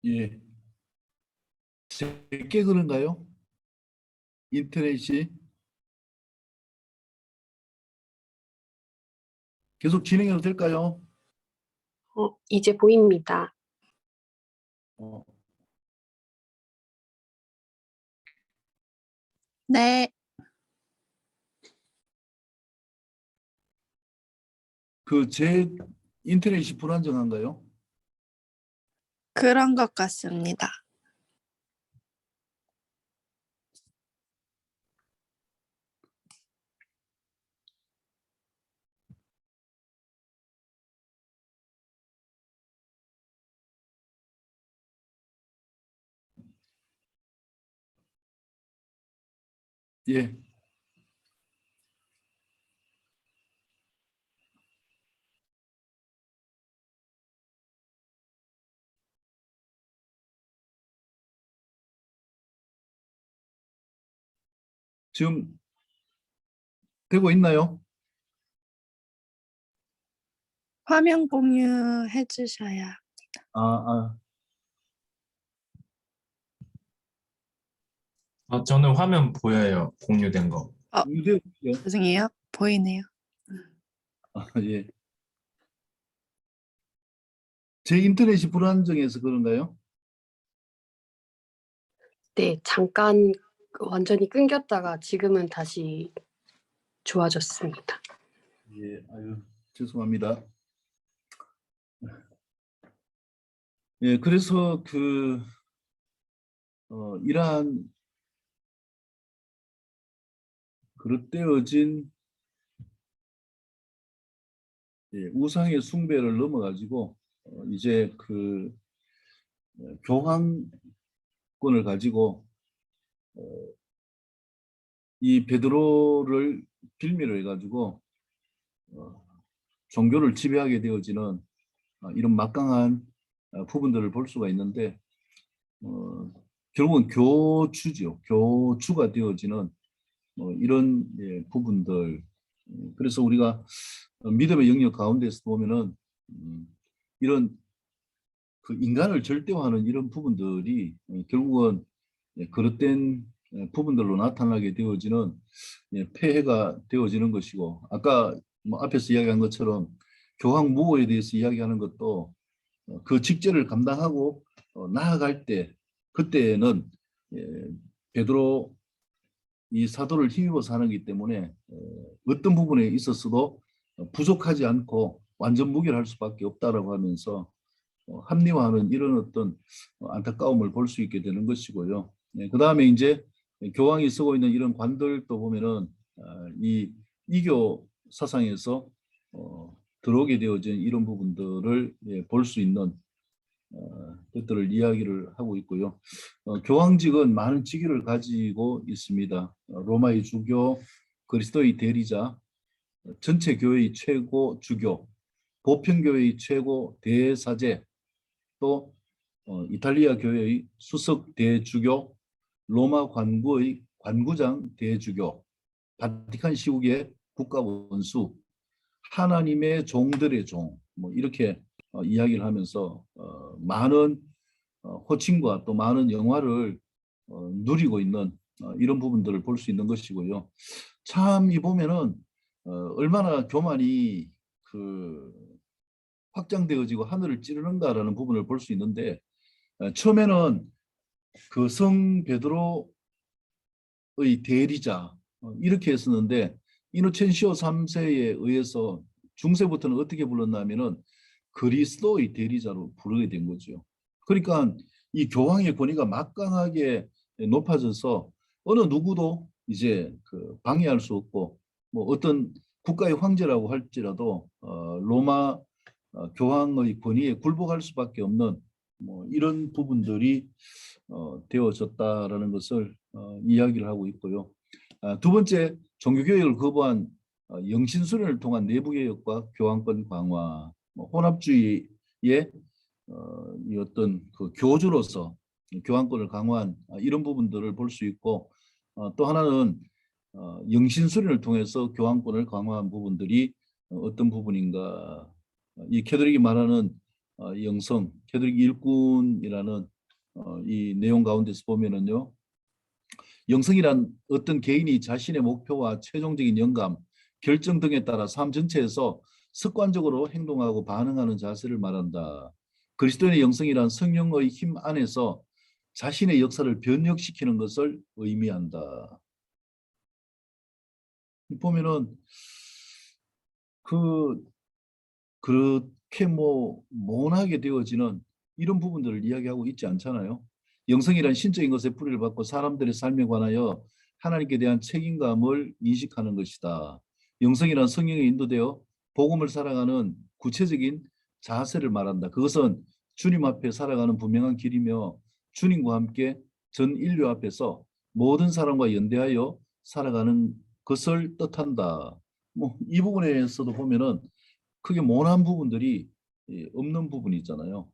예, 제게 그런가요? 인터넷이 계속 진행해도 될까요? 이제 보입니다. 어, 네, 제 인터넷이 불안정한가요? 그런 것 같습니다. 예. 지금 되고 있나요? 화면 공유해 주셔야. 아, 아, 저는 화면 보여요. 공유된 거. 되고 있어요. 죄송해요. 보이네요. 아, 예. 제 인터넷이 불안정해서 그런가요? 네, 잠깐 완전히 끊겼다가 지금은 다시 좋아졌습니다. 예, 아유, 죄송합니다. 예, 그래서 이러한 그릇되어진 우상의 숭배를 넘어가지고 이제 교황권을 가지고 이 베드로를 빌미로 해가지고 종교를 지배하게 되어지는 이런 막강한 부분들을 볼 수가 있는데 결국은 교주죠. 교주가 되어지는 이런 부분들. 그래서 우리가 믿음의 영역 가운데서 보면은 이런 그 인간을 절대화하는 이런 부분들이 결국은 그릇된 부분들로 나타나게 되어지는 폐해가 되어지는 것이고, 아까 뭐 앞에서 이야기한 것처럼 교황 무호에 대해서 이야기하는 것도 그 직제를 감당하고 나아갈 때, 그때는 베드로 이 사도를 힘입어서 하는 것이기 때문에 어떤 부분에 있어서도 부족하지 않고 완전 무결할 수밖에 없다라고 하면서 합리화하는 이런 어떤 안타까움을 볼 수 있게 되는 것이고요. 그 다음에 이제 교황이 쓰고 있는 이런 관들도 보면은 이 이교 사상에서 들어오게 되어진 이런 부분들을 볼 수 있는 것들을 이야기를 하고 있고요. 교황직은 많은 직위를 가지고 있습니다. 로마의 주교, 그리스도의 대리자, 전체 교회의 최고 주교, 보편교회의 최고 대사제, 또 이탈리아 교회의 수석 대주교, 로마 관구의 관구장 대주교, 바티칸 시국의 국가원수, 하나님의 종들의 종, 뭐 이렇게 이야기를 하면서 많은 호칭과 또 많은 영화를 누리고 있는 이런 부분들을 볼 수 있는 것이고요. 참 이 보면은 얼마나 교만이 확장되어지고 하늘을 찌르는가라는 부분을 볼 수 있는데 처음에는 그 성 베드로의 대리자 이렇게 했었는데 이노첸시오 3세에 의해서 중세부터는 어떻게 불렀냐면은 그리스도의 대리자로 부르게 된 거죠. 그러니까 이 교황의 권위가 막강하게 높아져서 어느 누구도 이제 방해할 수 없고 뭐 어떤 국가의 황제라고 할지라도 로마 교황의 권위에 굴복할 수밖에 없는 뭐 이런 부분들이 되어졌다라는 것을 이야기를 하고 있고요. 두 번째, 종교개혁을 거부한 영신순회를 통한 내부개혁과 교황권 강화, 뭐 혼합주의의 이 어떤 그 교주로서 교황권을 강화한 이런 부분들을 볼 수 있고 또 하나는 영신순회를 통해서 교황권을 강화한 부분들이 어떤 부분인가. 이 캐톨릭이 말하는 영성, 캐톨릭 일꾼이라는 이 내용 가운데서 보면은요. 영성이란 어떤 개인이 자신의 목표와 최종적인 영감, 결정 등에 따라 삶 전체에서 습관적으로 행동하고 반응하는 자세를 말한다. 그리스도인의 영성이란 성령의 힘 안에서 자신의 역사를 변혁시키는 것을 의미한다. 보면은 그렇게 뭐 모호하게 되어지는 이런 부분들을 이야기하고 있지 않잖아요. 영성이란 신적인 것에 뿌리를 받고 사람들의 삶에 관하여 하나님께 대한 책임감을 인식하는 것이다. 영성이란 성령에 인도되어 복음을 살아가는 구체적인 자세를 말한다. 그것은 주님 앞에 살아가는 분명한 길이며 주님과 함께 전 인류 앞에서 모든 사람과 연대하여 살아가는 것을 뜻한다. 뭐 이 부분에서도 보면은 크게 모난 부분들이 없는 부분이 있잖아요.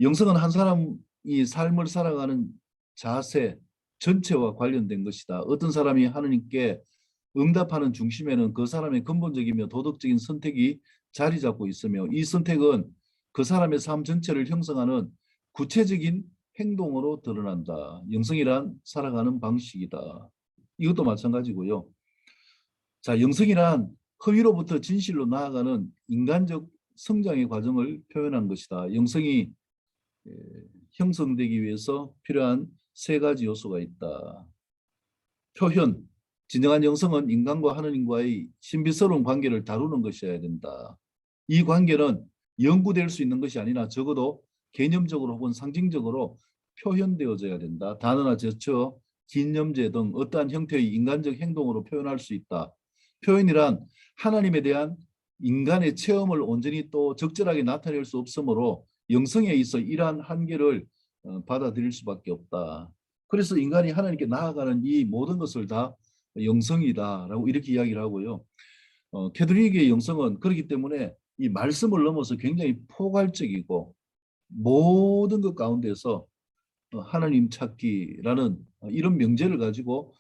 영성은 한 사람이 삶을 살아가는 자세 전체와 관련된 것이다. 어떤 사람이 하느님께 응답하는 중심에는 그 사람의 근본적이며 도덕적인 선택이 자리 잡고 있으며 이 선택은 그 사람의 삶 전체를 형성하는 구체적인 행동으로 드러난다. 영성이란 살아가는 방식이다. 이것도 마찬가지고요. 자, 영성이란 허위로부터 진실로 나아가는 인간적 성장의 과정을 표현한 것이다. 영성이 형성되기 위해서 필요한 세 가지 요소가 있다. 표현, 진정한 영성은 인간과 하느님과의 신비스러운 관계를 다루는 것이어야 된다. 이 관계는 연구될 수 있는 것이 아니라 적어도 개념적으로 혹은 상징적으로 표현되어져야 된다. 단어나 제스처, 긴념제 등 어떠한 형태의 인간적 행동으로 표현할 수 있다. 표현이란 하나님에 대한 인간의 체험을 온전히 또 적절하게 나타낼 수 없으므로 영성에 있어 이러한 한계를 받아들일 수밖에 없다. 그래서 인간이 하나님께 나아가는 이 모든 것을 다 영성이다라고 이렇게 이야기를 하고요. 캐톨릭의 영성은 그렇기 때문에 이 말씀을 넘어서 굉장히 포괄적이고 모든 것 가운데서 하나님 찾기라는 이런 명제를 가지고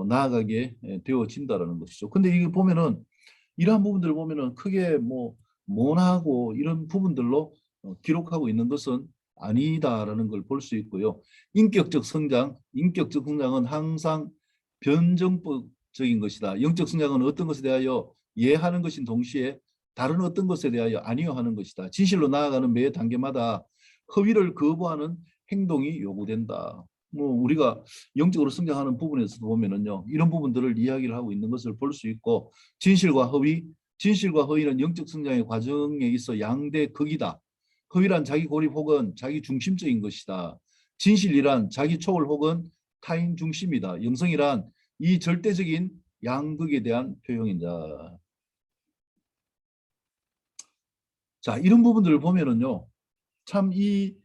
나아가게 되어진다라는 것이죠. 근데 이게 보면은 이러한 부분들을 보면은 크게 뭐 모나고 이런 부분들로 기록하고 있는 것은 아니다라는 걸 볼 수 있고요. 인격적 성장은 항상 변정법적인 것이다. 영적 성장은 어떤 것에 대하여 예하는 것인 동시에 다른 어떤 것에 대하여 아니요하는 것이다. 진실로 나아가는 매 단계마다 허위를 거부하는 행동이 요구된다. 뭐 우리가 영적으로 성장하는 부분에서도 보면은요, 이런 부분들을 이야기를 하고 있는 것을 볼 수 있고, 진실과 허위는 영적 성장의 과정에 있어 양대 극이다. 허위란 자기 고립 혹은 자기 중심적인 것이다. 진실이란 자기 초월 혹은 타인 중심이다. 영성이란 이 절대적인 양극에 대한 표현이다. 자, 이런 부분들을 보면은요, 참 이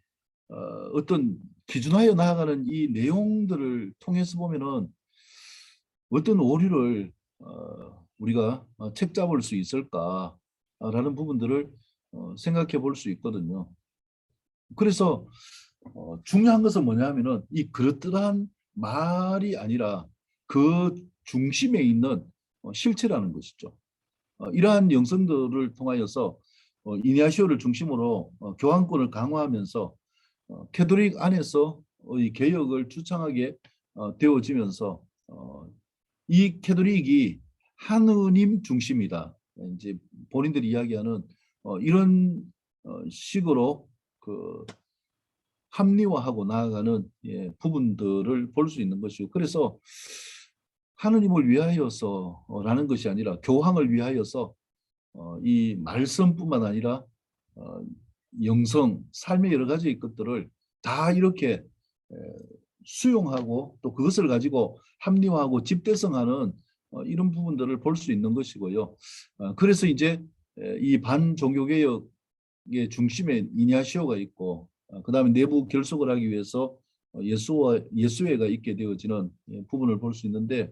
어떤 기준하여 나아가는 이 내용들을 통해서 보면은 어떤 오류를 우리가 책잡을 수 있을까라는 부분들을 생각해 볼 수 있거든요. 그래서 중요한 것은 뭐냐면은 이 그릇들한 말이 아니라 그 중심에 있는 실체라는 것이죠. 이러한 영성들을 통하여서 이냐시오를 중심으로 교황권을 강화하면서 캐톨릭 안에서의 개혁을 주창하게 되어지면서 이 캐톨릭이 하느님 중심이다. 이제 본인들이 이야기하는 이런 식으로 그 합리화하고 나아가는 부분들을 볼 수 있는 것이고, 그래서 하느님을 위하여서라는 것이 아니라 교황을 위하여서 이 말씀뿐만 아니라 영성, 삶의 여러 가지 것들을 다 이렇게 수용하고 또 그것을 가지고 합리화하고 집대성하는 이런 부분들을 볼 수 있는 것이고요. 그래서 이제 이 반종교개혁의 중심에 이냐시오가 있고, 그 다음에 내부 결속을 하기 위해서 예수회가 있게 되어지는 부분을 볼 수 있는데,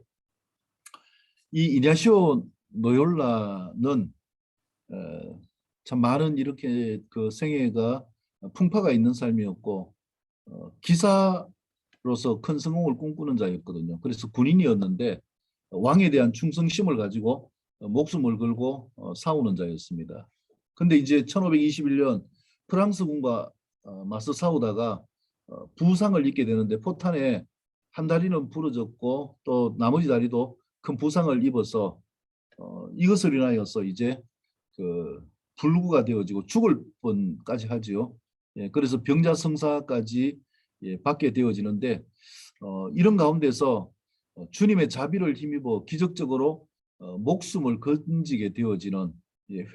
이 이냐시오 노yor라는 참 많은 이렇게 그 생애가 풍파가 있는 삶이었고, 기사로서 큰 성공을 꿈꾸는 자였거든요. 그래서 군인이었는데 왕에 대한 충성심을 가지고 목숨을 걸고 싸우는 자였습니다. 근데 이제 1521년 프랑스군과 맞서 싸우다가 부상을 입게 되는데, 포탄에 한 다리는 부러졌고 또 나머지 다리도 큰 부상을 입어서 이것을 인하여서 이제 그 불구가 되어지고 죽을 뻔까지 하지요. 그래서 병자성사까지 받게 되어지는데, 이런 가운데서 주님의 자비를 힘입어 기적적으로 목숨을 건지게 되어지는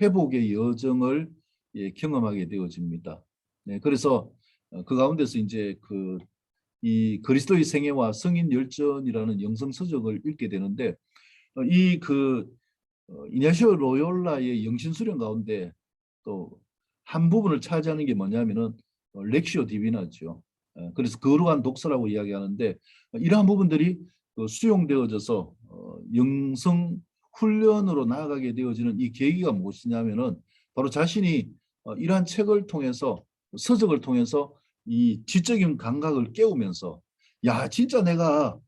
회복의 여정을 경험하게 되어집니다. 그래서 그 가운데서 이제 이 그리스도의 생애와 성인 열전이라는 영성 서적을 읽게 되는데, 이냐시오 로욜라의 영신 수련 가운데 또 한 부분을 차지하는 게 뭐냐면은 렉시오 디비나죠. 그래서 거룩한 독서라고 이야기하는데, 이러한 부분들이 수용되어져서 영성 훈련으로 나아가게 되어지는 이 계기가 무엇이냐면은 바로 자신이 이러한 책을 통해서 서적을 통해서 이 지적인 감각을 깨우면서 야 진짜 내가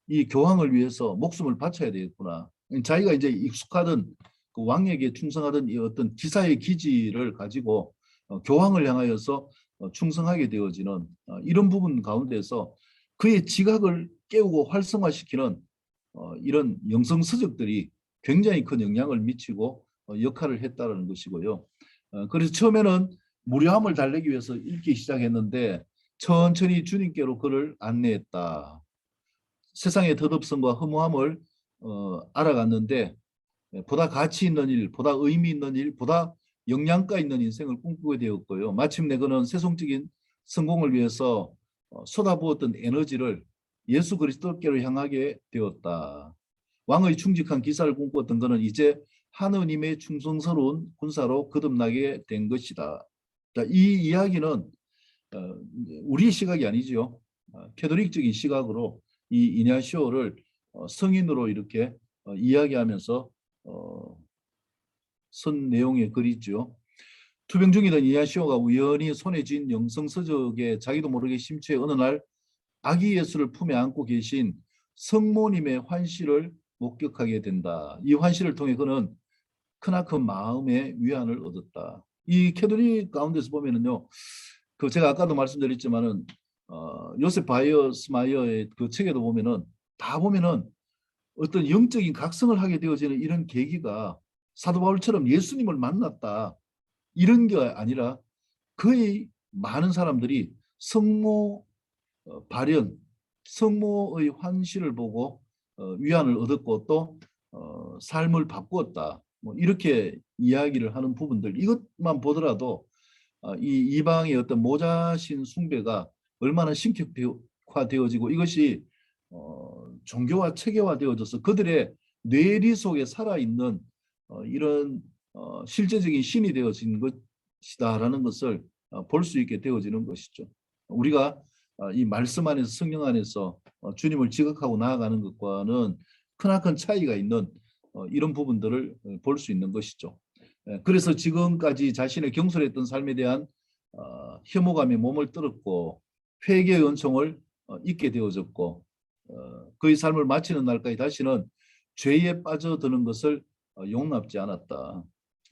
이 교황을 위해서 목숨을 바쳐야 되겠구나. 자기가 이제 익숙하던 그 왕에게 충성하던 이 어떤 기사의 기질을 가지고 교황을 향하여서 충성하게 되어지는 이런 부분 가운데서 그의 지각을 깨우고 활성화시키는 이런 영성 서적들이 굉장히 큰 영향을 미치고 역할을 했다는 것이고요. 그래서 처음에는 무료함을 달래기 위해서 읽기 시작했는데 천천히 주님께로 그를 안내했다. 세상의 덧없음과 허무함을 알아갔는데 보다 가치 있는 일, 보다 의미 있는 일, 보다 영양가 있는 인생을 꿈꾸게 되었고요. 마침내 그는 세속적인 성공을 위해서 쏟아부었던 에너지를 예수 그리스도께로 향하게 되었다. 왕의 충직한 기사를 꿈꾸었던 그는 이제 하느님의 충성스러운 군사로 거듭나게 된 것이다. 자, 이 이야기는 우리의 시각이 아니죠. 캐톨릭적인 시각으로 이 이냐시오를 성인으로 이렇게 이야기하면서 쓴 내용의 글이죠. 투병 중이던 이냐시오가 우연히 손에 쥔 영성서적에 자기도 모르게 심취해 어느 날 아기 예수를 품에 안고 계신 성모님의 환시를 목격하게 된다. 이 환시를 통해 그는 크나큰 마음의 위안을 얻었다. 이 캐톨릭 가운데서 보면은요, 그 제가 아까도 말씀드렸지만은 요셉 바이어스마이어의 그 책에도 보면은 다 보면은 어떤 영적인 각성을 하게 되어지는 이런 계기가 사도 바울처럼 예수님을 만났다 이런 게 아니라 거의 많은 사람들이 성모 발현, 성모의 환시를 보고 위안을 얻었고 또 삶을 바꾸었다. 뭐 이렇게 이야기를 하는 부분들 이것만 보더라도 이 이방의 어떤 모자신 숭배가 얼마나 신격화되어지고 이것이 종교화 체계화되어져서 그들의 뇌리 속에 살아있는 이런 실제적인 신이 되어진 것이다라는 것을 볼 수 있게 되어지는 것이죠. 우리가 이 말씀 안에서 성령 안에서 주님을 지각하고 나아가는 것과는 크나큰 차이가 있는 이런 부분들을 볼 수 있는 것이죠. 그래서 지금까지 자신의 경솔했던 삶에 대한 혐오감에 몸을 떨었고 회개의 은총을 잊게 되어졌고 그의 삶을 마치는 날까지 다시는 죄에 빠져드는 것을 용납지 않았다.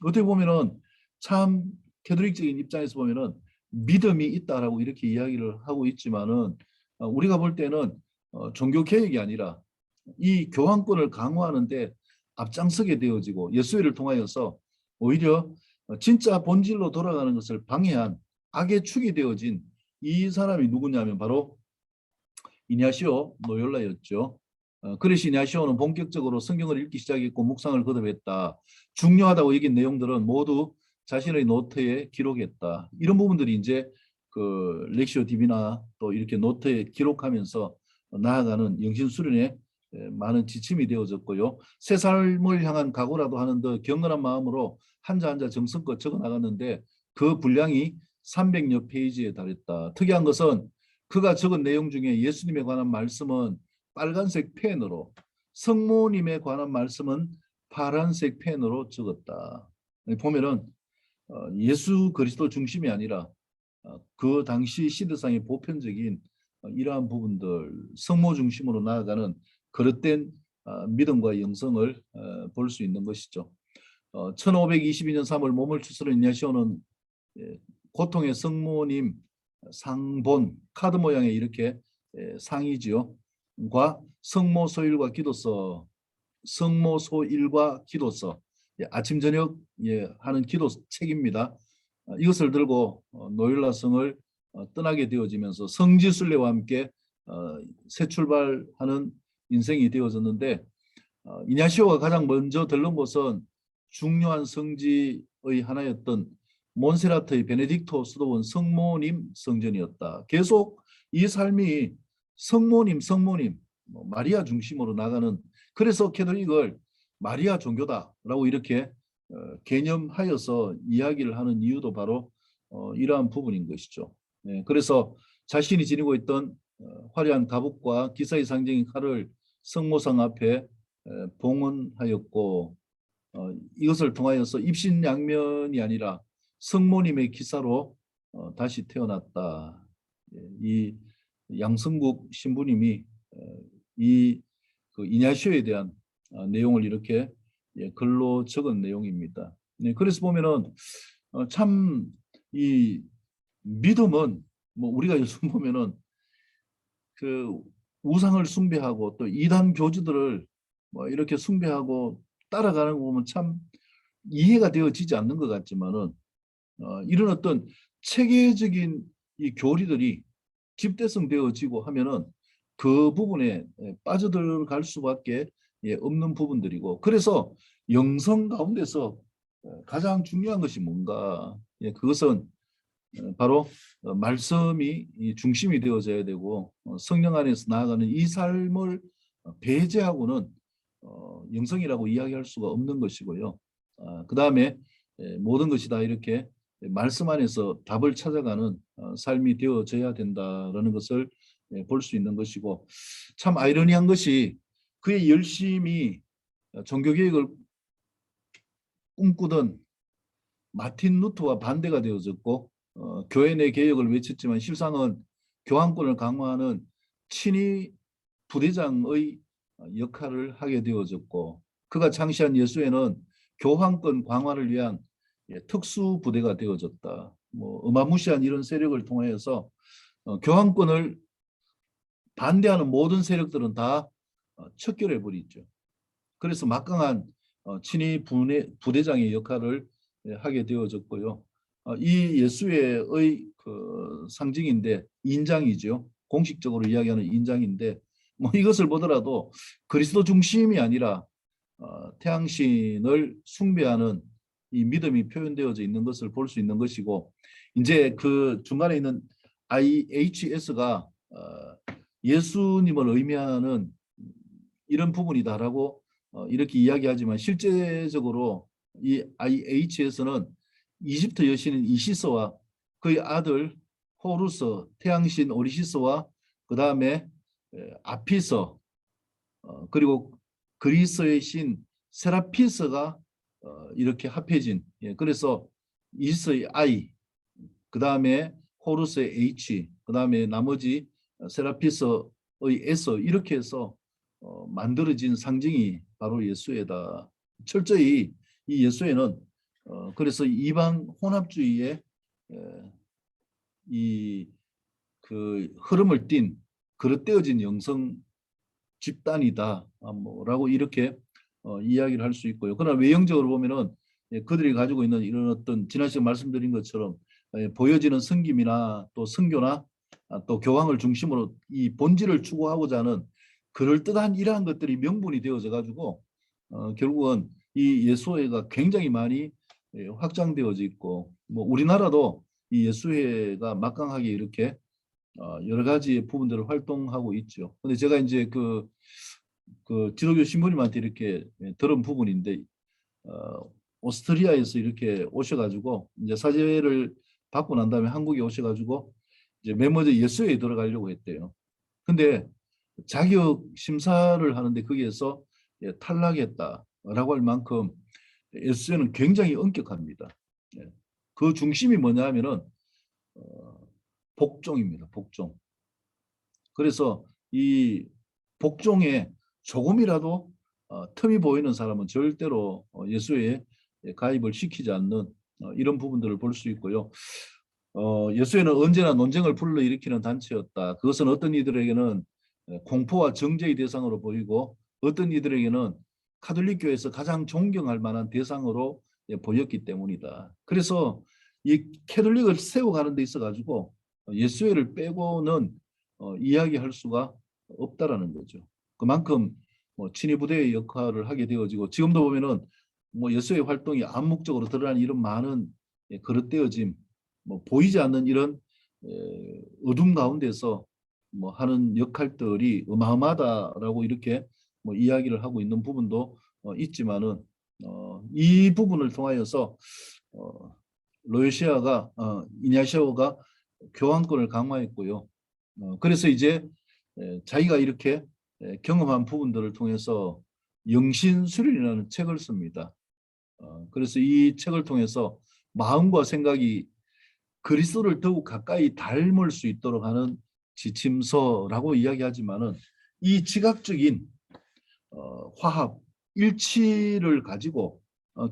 어떻게 보면은 참 캐톨릭적인 입장에서 보면은 믿음이 있다라고 이렇게 이야기를 하고 있지만은 우리가 볼 때는 종교 개혁이 아니라 이 교황권을 강화하는데 앞장서게 되어지고 예수회를 통하여서 오히려 진짜 본질로 돌아가는 것을 방해한 악의 축이 되어진 이 사람이 누구냐면 바로 이냐시오 노열라였죠. 그래서 이냐시오는 본격적으로 성경을 읽기 시작했고 묵상을 거듭했다. 중요하다고 여긴 내용들은 모두 자신의 노트에 기록했다. 이런 부분들이 이제 그 렉시오 디비나 또 이렇게 노트에 기록하면서 나아가는 영신 수련에 많은 지침이 되어졌고요. 새 삶을 향한 각오라도 하는 더 경건한 마음으로 한자 한자 정성껏 적어 나갔는데 그 분량이 300여 페이지에 달했다. 특이한 것은 그가 적은 내용 중에 예수님에 관한 말씀은 빨간색 펜으로, 성모님에 관한 말씀은 파란색 펜으로 적었다. 보면은 예수 그리스도 중심이 아니라 그 당시 시대상의 보편적인 이러한 부분들, 성모 중심으로 나아가는 그릇된 믿음과 영성을 볼 수 있는 것이죠. 1522년 3월 몸을 추스른 이냐시오는 고통의 성모님 상본 카드 모양의 이렇게 상이지요. 과 성모소일과 기도서, 성모소일과 기도서, 아침 저녁 하는 기도 책입니다. 이것을 들고 노율라성을 떠나게 되어지면서 성지순례와 함께 새 출발하는 인생이 되어졌는데 이냐시오가 가장 먼저 들른 곳은 중요한 성지의 하나였던 몬세라트의 베네딕토 수도원 성모님 성전이었다. 계속 이 삶이 성모님 마리아 중심으로 나가는, 그래서 캐톨릭을 마리아 종교다라고 이렇게 개념하여서 이야기를 하는 이유도 바로 이러한 부분인 것이죠. 그래서 자신이 지니고 있던 화려한 갑옷과 기사의 상징인 칼을 성모상 앞에 봉헌하였고 이것을 통하여서 입신양면이 아니라 성모님의 기사로 다시 태어났다. 이 양성국 신부님이 이 그 이냐시오에 대한 내용을 이렇게 글로 적은 내용입니다. 네, 그래서 보면은 참 이 믿음은 뭐 우리가 요즘 보면은 그 우상을 숭배하고 또 이단 교주들을 뭐 이렇게 숭배하고 따라가는 거 보면 참 이해가 되어지지 않는 것 같지만은 이런 어떤 체계적인 이 교리들이 집대성되어지고 하면은 그 부분에 빠져들어갈 수밖에 없는 부분들이고, 그래서 영성 가운데서 가장 중요한 것이 뭔가, 그것은 바로 말씀이 이 중심이 되어져야 되고 성령 안에서 나아가는 이 삶을 배제하고는 영성이라고 이야기할 수가 없는 것이고요. 그 다음에 모든 것이 다 이렇게 말씀 안에서 답을 찾아가는 삶이 되어져야 된다라는 것을 볼 수 있는 것이고, 참 아이러니한 것이 그의 열심히 종교개혁을 꿈꾸던 마틴 루터와 반대가 되어졌고 교회 내 개혁을 외쳤지만 실상은 교황권을 강화하는 친위 부대장의 역할을 하게 되어졌고, 그가 창시한 예수회는 교황권 강화를 위한 특수 부대가 되어졌다. 뭐 어마무시한 이런 세력을 통해서 교황권을 반대하는 모든 세력들은 다 척결해 버리죠. 그래서 막강한 친위 부대장의 역할을 하게 되어졌고요. 이 예수회의 그 상징인데 인장이죠. 공식적으로 이야기하는 인장인데 뭐 이것을 보더라도 그리스도 중심이 아니라 태양신을 숭배하는 이 믿음이 표현되어져 있는 것을 볼 수 있는 것이고, 이제 그 중간에 있는 IHS가 예수님을 의미하는 이런 부분이다라고 이렇게 이야기하지만 실제적으로 이 IHS는 이집트 여신인 이시스와 그의 아들 호루스, 태양신 오리시스와 그 다음에 아피서 그리고 그리스의 신 세라피스가 이렇게 합해진, 그래서 이시스의 I, 그 다음에 호루스의 H, 그 다음에 나머지 세라피스의 S, 이렇게 해서 만들어진 상징이 바로 예수회다. 철저히 이 예수회는 그래서 이방 혼합주의의 이 그 흐름을 띈 그릇되어진 영성 집단이다 뭐라고 이렇게 이야기를 할 수 있고요. 그러나 외형적으로 보면은 그들이 가지고 있는 이런 어떤 지난 시간 말씀드린 것처럼 보여지는 섬김이나 또 선교나 또 교황을 중심으로 이 본질을 추구하고자 하는 그럴듯한 이러한 것들이 명분이 되어져 가지고 결국은 이 예수회가 굉장히 많이 확장되어져 있고, 뭐 우리나라도 이 예수회가 막강하게 이렇게 여러 가지 부분들을 활동하고 있죠. 근데 제가 이제 그 지도교 신부님한테 이렇게 들은 부분인데 오스트리아에서 이렇게 오셔가지고 이제 사제를 받고 난 다음에 한국에 오셔가지고 이제 맨 먼저 예수회에 들어가려고 했대요. 근데 자격 심사를 하는데 거기에서 탈락했다라고 할 만큼 예수회는 굉장히 엄격합니다. 그 중심이 뭐냐 하면은 복종입니다. 복종. 그래서 이 복종에 조금이라도 틈이 보이는 사람은 절대로 예수회에 가입을 시키지 않는 이런 부분들을 볼 수 있고요. 예수회는 언제나 논쟁을 불러일으키는 단체였다. 그것은 어떤 이들에게는 공포와 정죄의 대상으로 보이고 어떤 이들에게는 카톨릭교회에서 가장 존경할 만한 대상으로 보였기 때문이다. 그래서 이 캐톨릭을 세워가는 데 있어 가지고 예수회를 빼고는 이야기할 수가 없다라는 거죠. 그만큼 뭐 친위 부대의 역할을 하게 되어지고 지금도 보면은 뭐 예수회 활동이 암묵적으로 드러나는 이런 많은 그릇되어짐, 뭐 보이지 않는 이런 어둠 가운데서 뭐 하는 역할들이 어마어마하다라고 이렇게 뭐 이야기를 하고 있는 부분도 있지만은 이 부분을 통하여서 로요시아가 이냐시오가 교황권을 강화했고요. 그래서 이제 자기가 이렇게 경험한 부분들을 통해서 영신수련이라는 책을 씁니다. 그래서 이 책을 통해서 마음과 생각이 그리스도를 더욱 가까이 닮을 수 있도록 하는 지침서라고 이야기하지만은 이 지각적인 화합, 일치를 가지고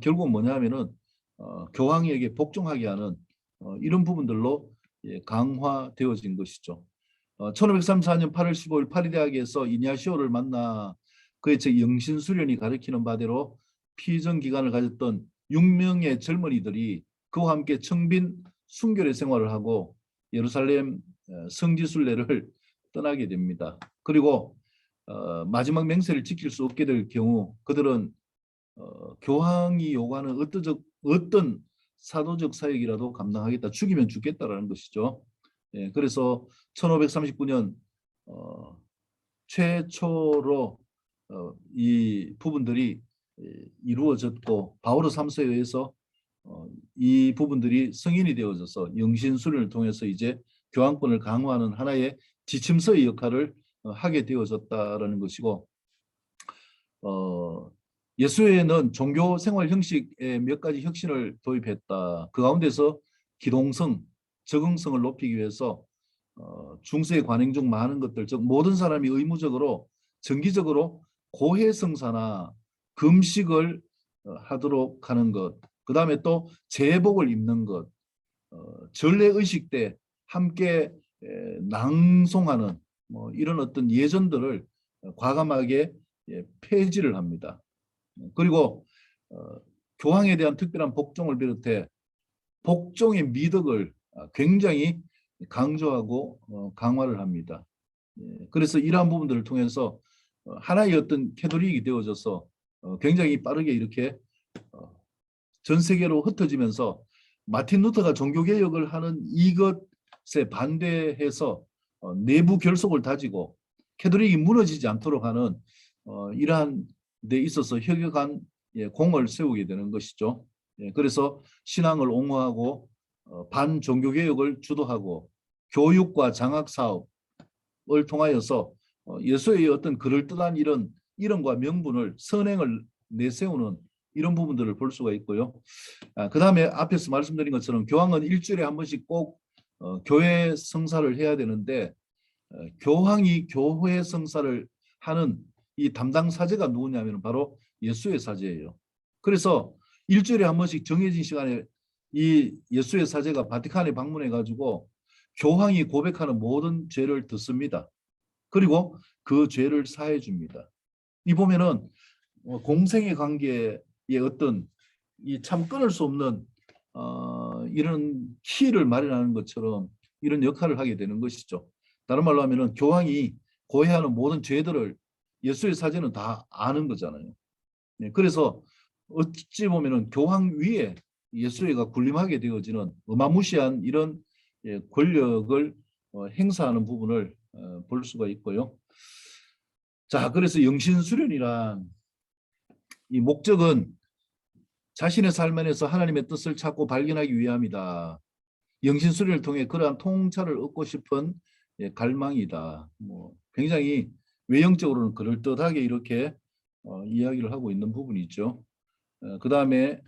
결국 뭐냐면은 교황에게 복종하게 하는 이런 부분들로 강화되어진 것이죠. 1534년 8월 15일 파리 대학에서 이냐시오를 만나 그의 책 영신수련이 가리키는 바대로 피정 기간을 가졌던 6명의 젊은이들이 그와 함께 청빈 순결의 생활을 하고 예루살렘 성지순례를 떠나게 됩니다. 그리고 마지막 맹세를 지킬 수 없게 될 경우 그들은 교황이 요구하는 어떤 사도적 사역이라도 감당하겠다. 죽이면 죽겠다라는 것이죠. 그래서 1539년 최초로 이 부분들이 이루어졌고 바오로 3세에 의해서 이 부분들이 승인이 되어져서 영신수련을 통해서 이제 교황권을 강화하는 하나의 지침서의 역할을 하게 되어졌다라는 것이고 예수회는 종교 생활 형식에 몇 가지 혁신을 도입했다. 그 가운데서 기동성, 적응성을 높이기 위해서 중세의 관행 중 많은 것들, 즉 모든 사람이 의무적으로 정기적으로 고해성사나 금식을 하도록 하는 것, 그 다음에 또 제복을 입는 것, 전례의식 때 함께 낭송하는 뭐 이런 어떤 예전들을 과감하게 폐지를 합니다. 그리고 교황에 대한 특별한 복종을 비롯해 복종의 미덕을 굉장히 강조하고 강화를 합니다. 그래서 이러한 부분들을 통해서 하나의 어떤 캐톨릭이 되어져서 굉장히 빠르게 이렇게 전 세계로 흩어지면서 마틴 루터가 종교개혁을 하는 이것에 반대해서 내부 결속을 다지고 캐톨릭이 무너지지 않도록 하는 이러한 데 있어서 혁혁한 공을 세우게 되는 것이죠. 그래서 신앙을 옹호하고 반종교개혁을 주도하고 교육과 장학사업을 통하여서 예수의 어떤 그럴듯한 이런 이름과 명분을 선행을 내세우는 이런 부분들을 볼 수가 있고요. 그 다음에 앞에서 말씀드린 것처럼 교황은 일주일에 한 번씩 꼭 교회 성사를 해야 되는데 교황이 교회 성사를 하는 이 담당 사제가 누구냐면 바로 예수의 사제예요. 그래서 일주일에 한 번씩 정해진 시간에 이 예수의 사제가 바티칸에 방문해 가지고 교황이 고백하는 모든 죄를 듣습니다. 그리고 그 죄를 사해 줍니다. 이 보면은 공생의 관계의 어떤 이 참 끊을 수 없는 이런 키를 마련하는 것처럼 이런 역할을 하게 되는 것이죠. 다른 말로 하면은 교황이 고해하는 모든 죄들을 예수의 사제는 다 아는 거잖아요. 그래서 어찌 보면은 교황 위에 예수회가 군림하게 되어지는 어마무시한 이런 권력을 행사하는 부분을 볼 수가 있고요. 자, 그래서 영신수련이란 이 목적은 자신의 삶 안에서 하나님의 뜻을 찾고 발견하기 위함이다. 영신수련을 통해 그러한 통찰을 얻고 싶은 갈망이다. 뭐 굉장히 외형적으로는 그럴듯하게 이렇게 이야기를 하고 있는 부분이 있죠. 그 다음에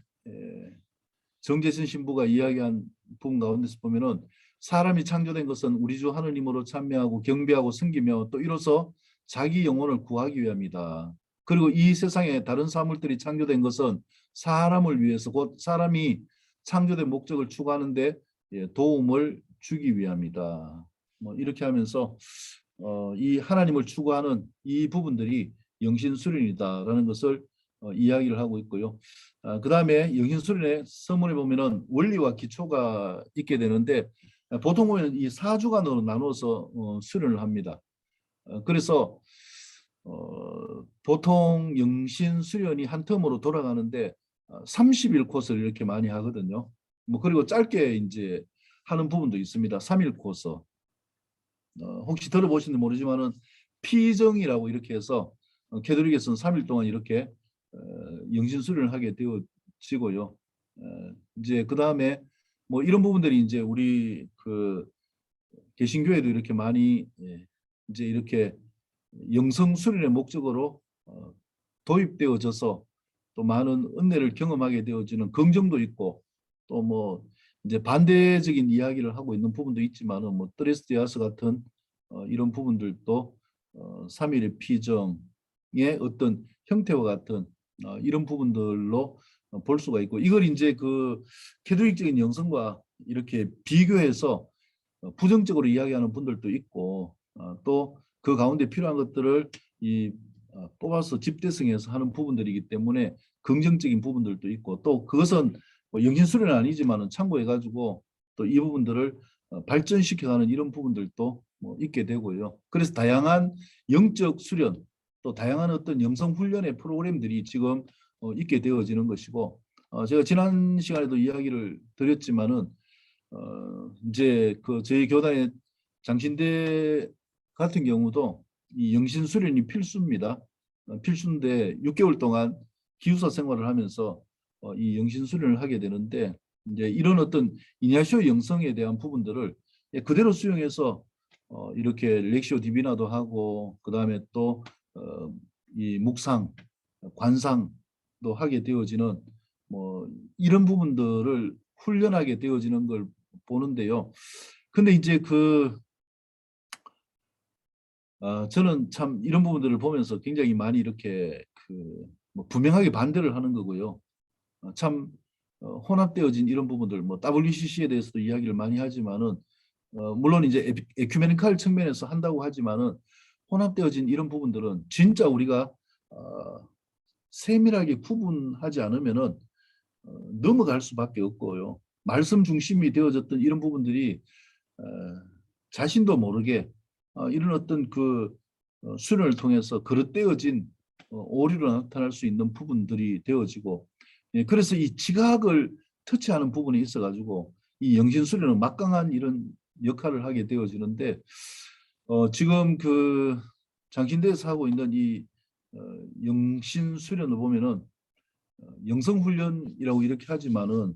정재신 신부가 이야기한 부분 가운데서 보면은 사람이 창조된 것은 우리 주 하느님으로 찬미하고 경배하고 섬기며 또 이로써 자기 영혼을 구하기 위함이다. 그리고 이 세상에 다른 사물들이 창조된 것은 사람을 위해서 곧 사람이 창조된 목적을 추구하는데 도움을 주기 위함이다. 뭐 이렇게 하면서 이 하나님을 추구하는 이 부분들이 영신수련이다라는 것을 이야기를 하고 있고요. 그 다음에 영신수련의 서문에 보면은 원리와 기초가 있게 되는데 보통 보면 이 4주간으로 나눠서 수련을 합니다. 그래서 보통 영신수련이 한 텀으로 돌아가는데 30일 코스를 이렇게 많이 하거든요. 뭐 그리고 짧게 이제 하는 부분도 있습니다. 3일 코스. 혹시 들어보시는지 모르지만은 피정이라고 이렇게 해서 캐톨릭에서는 3일 동안 이렇게 영신수련을 하게 되어지고요. 이제 그 다음에 뭐 이런 부분들이 이제 우리 그 개신교회도 이렇게 많이 이제 이렇게 영성수련의 목적으로 도입되어져서 또 많은 은혜를 경험하게 되어지는 긍정도 있고 또 뭐 이제 반대적인 이야기를 하고 있는 부분도 있지만은 뭐 드레스디아스 같은 이런 부분들도 삼일의 피정의 어떤 형태와 같은 이런 부분들로 볼 수가 있고 이걸 이제 그 캐톨릭적인 영성과 이렇게 비교해서 부정적으로 이야기하는 분들도 있고 또 그 가운데 필요한 것들을 뽑아서 집대성해서 하는 부분들이기 때문에 긍정적인 부분들도 있고 또 그것은 뭐 영신수련은 아니지만은 참고해가지고 또 이 부분들을 발전시켜가는 이런 부분들도 뭐 있게 되고요. 그래서 다양한 영적 수련 또 다양한 어떤 영성 훈련의 프로그램들이 지금 있게 되어지는 것이고 제가 지난 시간에도 이야기를 드렸지만은 이제 그 저희 교단의 장신대 같은 경우도 이 영신 수련이 필수입니다. 필수인데 6개월 동안 기숙사 생활을 하면서 이 영신 수련을 하게 되는데 이제 이런 어떤 이냐시오 영성에 대한 부분들을 그대로 수용해서 이렇게 렉시오 디비나도 하고 그 다음에 또 이 묵상, 관상도 하게 되어지는 뭐 이런 부분들을 훈련하게 되어지는 걸 보는데요. 근데 이제 저는 참 이런 부분들을 보면서 굉장히 많이 이렇게 뭐 분명하게 반대를 하는 거고요. 참 혼합되어진 이런 부분들, 뭐 WCC에 대해서도 이야기를 많이 하지만은 물론 이제 에큐메니칼 측면에서 한다고 하지만은 혼합되어진 이런 부분들은 진짜 우리가 세밀하게 구분하지 않으면은 넘어갈 수밖에 없고요. 말씀 중심이 되어졌던 이런 부분들이 자신도 모르게 이런 어떤 수련을 통해서 그릇되어진 오류로 나타날 수 있는 부분들이 되어지고 그래서 이 지각을 터치하는 부분이 있어가지고 이 영신 수련은 막강한 이런 역할을 하게 되어지는데 지금 장신대에서 하고 있는 이 영신 수련을 보면은 영성훈련이라고 이렇게 하지만은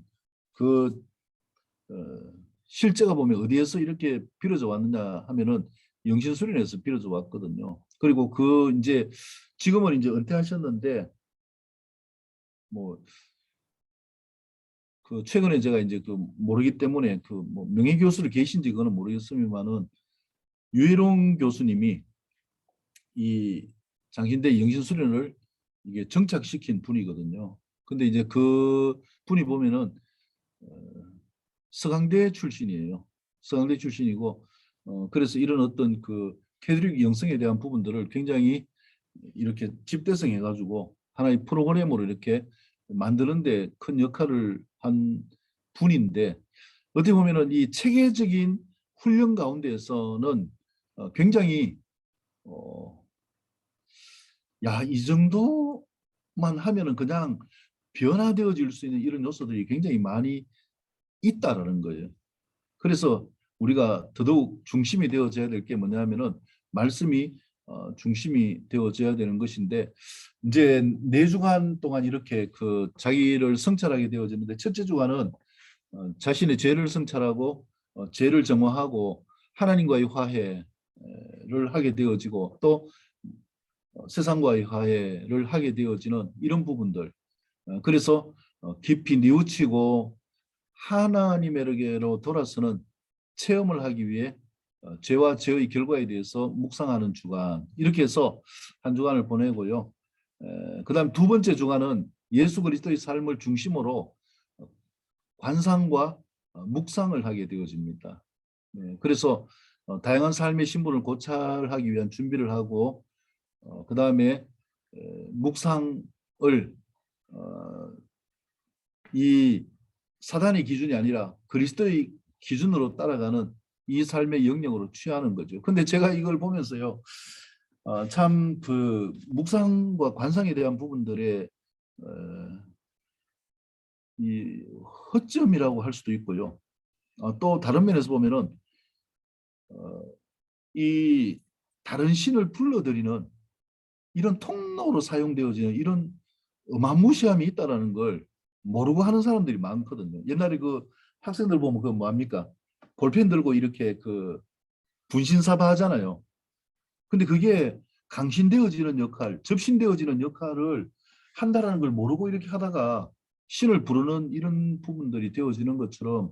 실제가 보면 어디에서 이렇게 빌어져 왔느냐 하면은 영신수련에서 빌어져 왔거든요. 그리고 이제 지금은 이제 은퇴하셨는데 뭐 최근에 제가 이제 모르기 때문에 뭐 명예교수를 계신지 그거는 모르겠습니다만은 유해롱 교수님이 이 장신대 영신수련을 이게 정착시킨 분이거든요. 근데 이제 그 분이 보면은 서강대 출신이에요. 서강대 출신이고 그래서 이런 어떤 캐톨릭 영성에 대한 부분들을 굉장히 이렇게 집대성 해가지고 하나의 프로그램으로 이렇게 만드는데 큰 역할을 한 분인데 어떻게 보면은 이 체계적인 훈련 가운데에서는 굉장히 이 정도만 하면은 그냥 변화되어질 수 있는 이런 요소들이 굉장히 많이 있다라는 거예요. 그래서 우리가 더더욱 중심이 되어져야 될 게 뭐냐면은 말씀이 중심이 되어져야 되는 것인데 이제 4주간 동안 이렇게 자기를 성찰하게 되어지는데 첫째 주간은 자신의 죄를 성찰하고 죄를 정화하고 하나님과의 화해를 하게 되어지고 또 세상과의 화해를 하게 되어지는 이런 부분들 그래서 깊이 뉘우치고 하나님에게로 돌아서는 체험을 하기 위해 죄와 죄의 결과에 대해서 묵상하는 주간 이렇게 해서 한 주간을 보내고요. 그다음 두 번째 주간은 예수 그리스도의 삶을 중심으로 관상과 묵상을 하게 되어집니다. 그래서 다양한 삶의 신분을 고찰하기 위한 준비를 하고 그다음에 묵상을 이 사단의 기준이 아니라 그리스도의 기준으로 따라가는 이 삶의 영역으로 취하는 거죠. 근데 제가 이걸 보면서요, 참 묵상과 관상에 대한 부분들의 이 허점이라고 할 수도 있고요. 또 다른 면에서 보면은 이 다른 신을 불러들이는 이런 통로로 사용되어지는 이런 어마무시함이 있다라는 걸 모르고 하는 사람들이 많거든요. 옛날에 학생들 보면 뭐합니까? 볼펜 들고 이렇게 분신사바 하잖아요. 근데 그게 강신되어지는 역할, 접신되어지는 역할을 한다라는 걸 모르고 이렇게 하다가 신을 부르는 이런 부분들이 되어지는 것처럼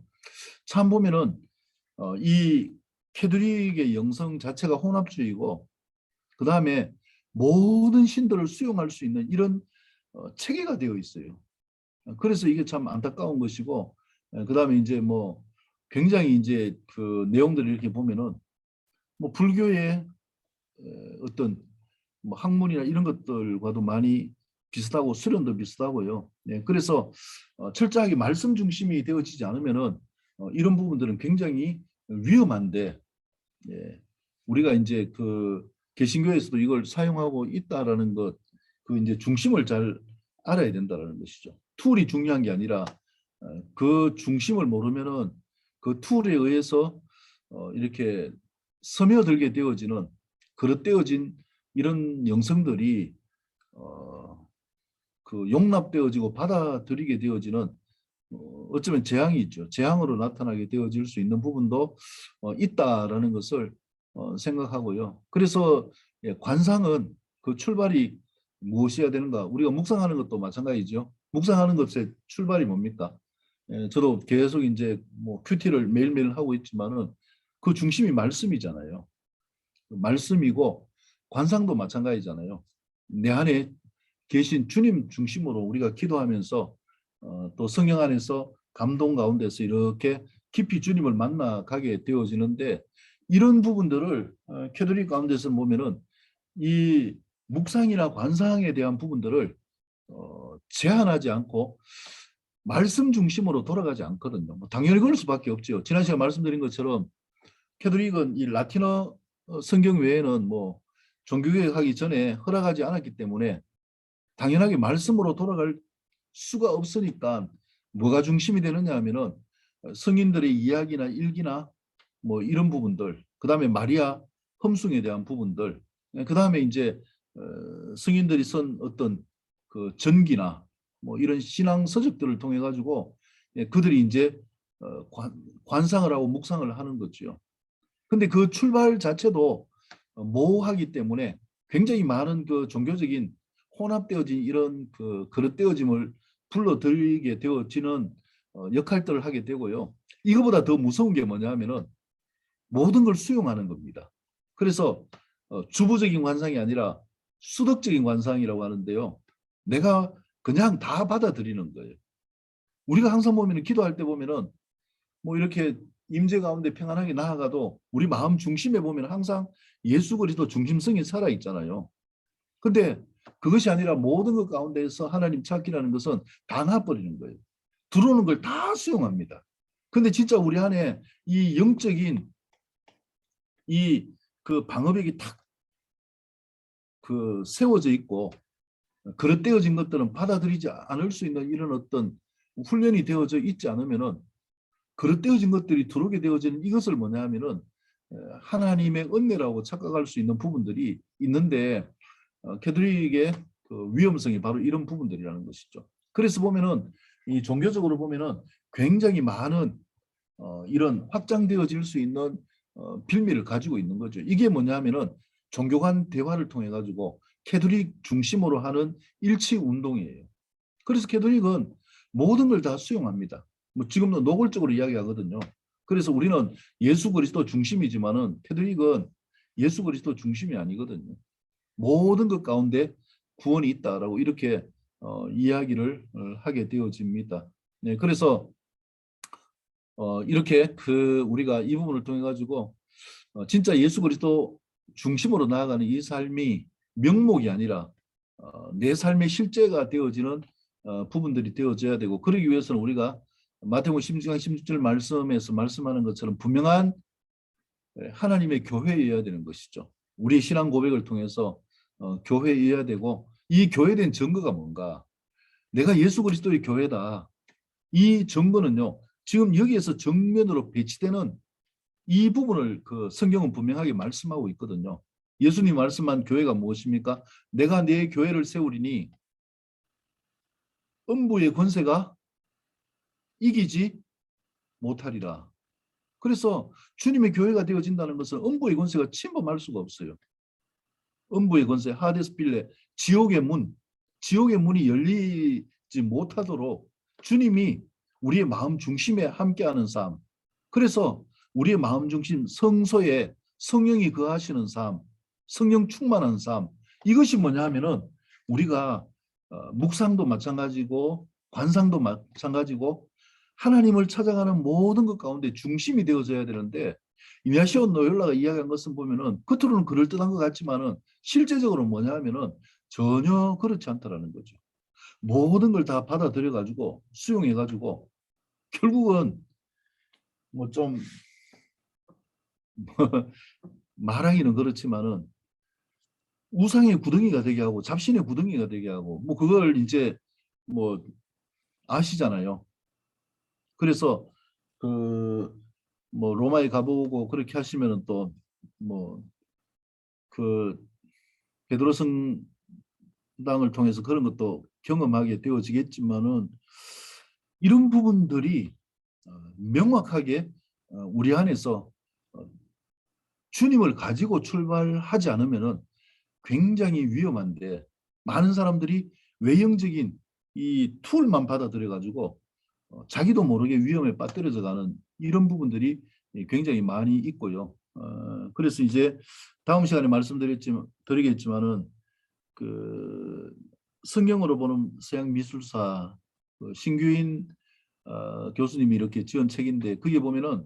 참 보면은 이 캐톨릭의 영성 자체가 혼합주의고 그 다음에 모든 신들을 수용할 수 있는 이런 체계가 되어 있어요. 그래서 이게 참 안타까운 것이고 그 다음에 이제 뭐 굉장히 이제 그 내용들을 이렇게 보면은 뭐 불교의 어떤 뭐 학문이나 이런 것들과도 많이 비슷하고 수련도 비슷하고요. 네, 그래서 철저하게 말씀 중심이 되어지지 않으면은 이런 부분들은 굉장히 위험한데 예, 우리가 이제 그 개신교에서도 이걸 사용하고 있다라는 것, 그 이제 중심을 잘 알아야 된다라는 것이죠. 툴이 중요한 게 아니라 그 중심을 모르면은 그 툴에 의해서 이렇게 스며들게 되어지는 그릇되어진 이런 영성들이 그 용납되어지고 받아들이게 되어지는 어쩌면 재앙이 있죠. 재앙으로 나타나게 되어질 수 있는 부분도 있다라는 것을 생각하고요. 그래서 관상은 그 출발이 무엇이어야 되는가? 우리가 묵상하는 것도 마찬가지죠. 묵상하는 것의 출발이 뭡니까? 저도 계속 이제 뭐 큐티를 매일매일 하고 있지만은 그 중심이 말씀이잖아요. 말씀이고 관상도 마찬가지잖아요. 내 안에 계신 주님 중심으로 우리가 기도하면서 또 성령 안에서 감동 가운데서 이렇게 깊이 주님을 만나가게 되어지는데 이런 부분들을 캐톨릭 가운데서 보면은 이 묵상이나 관상에 대한 부분들을 제한하지 않고 말씀 중심으로 돌아가지 않거든요. 뭐 당연히 그럴 수밖에 없죠. 지난 시간 말씀드린 것처럼 캐톨릭은 이 라틴어 성경 외에는 뭐 종교개혁하기 전에 허락하지 않았기 때문에 당연하게 말씀으로 돌아갈 수가 없으니까 뭐가 중심이 되느냐 하면은 성인들의 이야기나 일기나 뭐 이런 부분들, 그 다음에 마리아 험숭에 대한 부분들, 그 다음에 이제 성인들이 쓴 어떤 그 전기나 뭐 이런 신앙 서적들을 통해 가지고 그들이 이제 관상을 하고 묵상을 하는 거죠. 근데 그 출발 자체도 모호하기 때문에 굉장히 많은 그 종교적인 혼합되어진 이런 그 그릇되어짐을 불러들이게 되어지는 역할들을 하게 되고요. 이거보다 더 무서운 게 뭐냐 하면은 모든 걸 수용하는 겁니다. 그래서 주부적인 관상이 아니라 수덕적인 관상이라고 하는데요. 내가 그냥 다 받아들이는 거예요. 우리가 항상 보면은 기도할 때 보면은 뭐 이렇게 임재 가운데 평안하게 나아가도 우리 마음 중심에 보면 항상 예수 그리스도 중심성이 살아 있잖아요. 근데 그것이 아니라 모든 것 가운데에서 하나님 찾기라는 것은 다 놔버리는 거예요. 들어오는 걸 다 수용합니다. 근데 진짜 우리 안에 이 영적인 이 그 방어벽이 탁 그 세워져 있고 그릇되어진 것들은 받아들이지 않을 수 있는 이런 어떤 훈련이 되어져 있지 않으면은 그릇되어진 것들이 들어오게 되어지는 이것을 뭐냐 하면은 하나님의 은혜라고 착각할 수 있는 부분들이 있는데 캐톨릭의 그 위험성이 바로 이런 부분들이라는 것이죠. 그래서 보면은 이 종교적으로 보면은 굉장히 많은 이런 확장되어질 수 있는 빌미를 가지고 있는 거죠. 이게 뭐냐 하면은 종교 간 대화를 통해 가지고 캐톨릭 중심으로 하는 일치 운동이에요. 그래서 캐톨릭은 모든 걸 다 수용합니다. 뭐 지금도 노골적으로 이야기하거든요. 그래서 우리는 예수 그리스도 중심이지만은 캐톨릭은 예수 그리스도 중심이 아니거든요. 모든 것 가운데 구원이 있다라고 이렇게 이야기를 하게 되어집니다. 네, 그래서 이렇게 그 우리가 이 부분을 통해 가지고 진짜 예수 그리스도 중심으로 나아가는 이 삶이 명목이 아니라 내 삶의 실제가 되어지는 부분들이 되어져야 되고 그러기 위해서는 우리가 마태복음 16장 16절 말씀에서 말씀하는 것처럼 분명한 하나님의 교회여야 되는 것이죠. 우리의 신앙 고백을 통해서 교회여야 되고 이 교회된 증거가 뭔가? 내가 예수 그리스도의 교회다. 이 증거는요. 지금 여기에서 정면으로 배치되는 이 부분을 그 성경은 분명하게 말씀하고 있거든요. 예수님 말씀한 교회가 무엇입니까? 내가 내 교회를 세우리니 음부의 권세가 이기지 못하리라. 그래서 주님의 교회가 되어진다는 것은 음부의 권세가 침범할 수가 없어요. 음부의 권세, 하데스 빌레, 지옥의 문이 열리지 못하도록 주님이 우리의 마음 중심에 함께하는 삶. 그래서 우리의 마음 중심 성소에 성령이 거하시는 삶, 성령 충만한 삶. 이것이 뭐냐 하면은 우리가 묵상도 마찬가지고 관상도 마찬가지고 하나님을 찾아가는 모든 것 가운데 중심이 되어져야 되는데 이냐시오 노율라가 이야기한 것은 보면은 겉으로는 그럴듯한 것 같지만은 실제적으로 뭐냐 하면은 전혀 그렇지 않다라는 거죠. 모든 걸 다 받아들여 가지고 수용해 가지고 결국은 뭐 좀 말하기는 그렇지만은 우상의 구덩이가 되게 하고 잡신의 구덩이가 되게 하고 뭐 그걸 이제 뭐 아시잖아요. 그래서 그 뭐 로마에 가보고 그렇게 하시면은 또 뭐 그 베드로 성당을 통해서 그런 것도 경험하게 되어지겠지만은 이런 부분들이 명확하게 우리 안에서 주님을 가지고 출발하지 않으면은 굉장히 위험한데 많은 사람들이 외형적인 이 툴만 받아들여 가지고 자기도 모르게 위험에 빠뜨려져 가는 이런 부분들이 굉장히 많이 있고요. 그래서 이제 다음 시간에 드리겠지만은 그 성경으로 보는 서양 미술사 신규인 교수님이 이렇게 지은 책인데 그게 보면은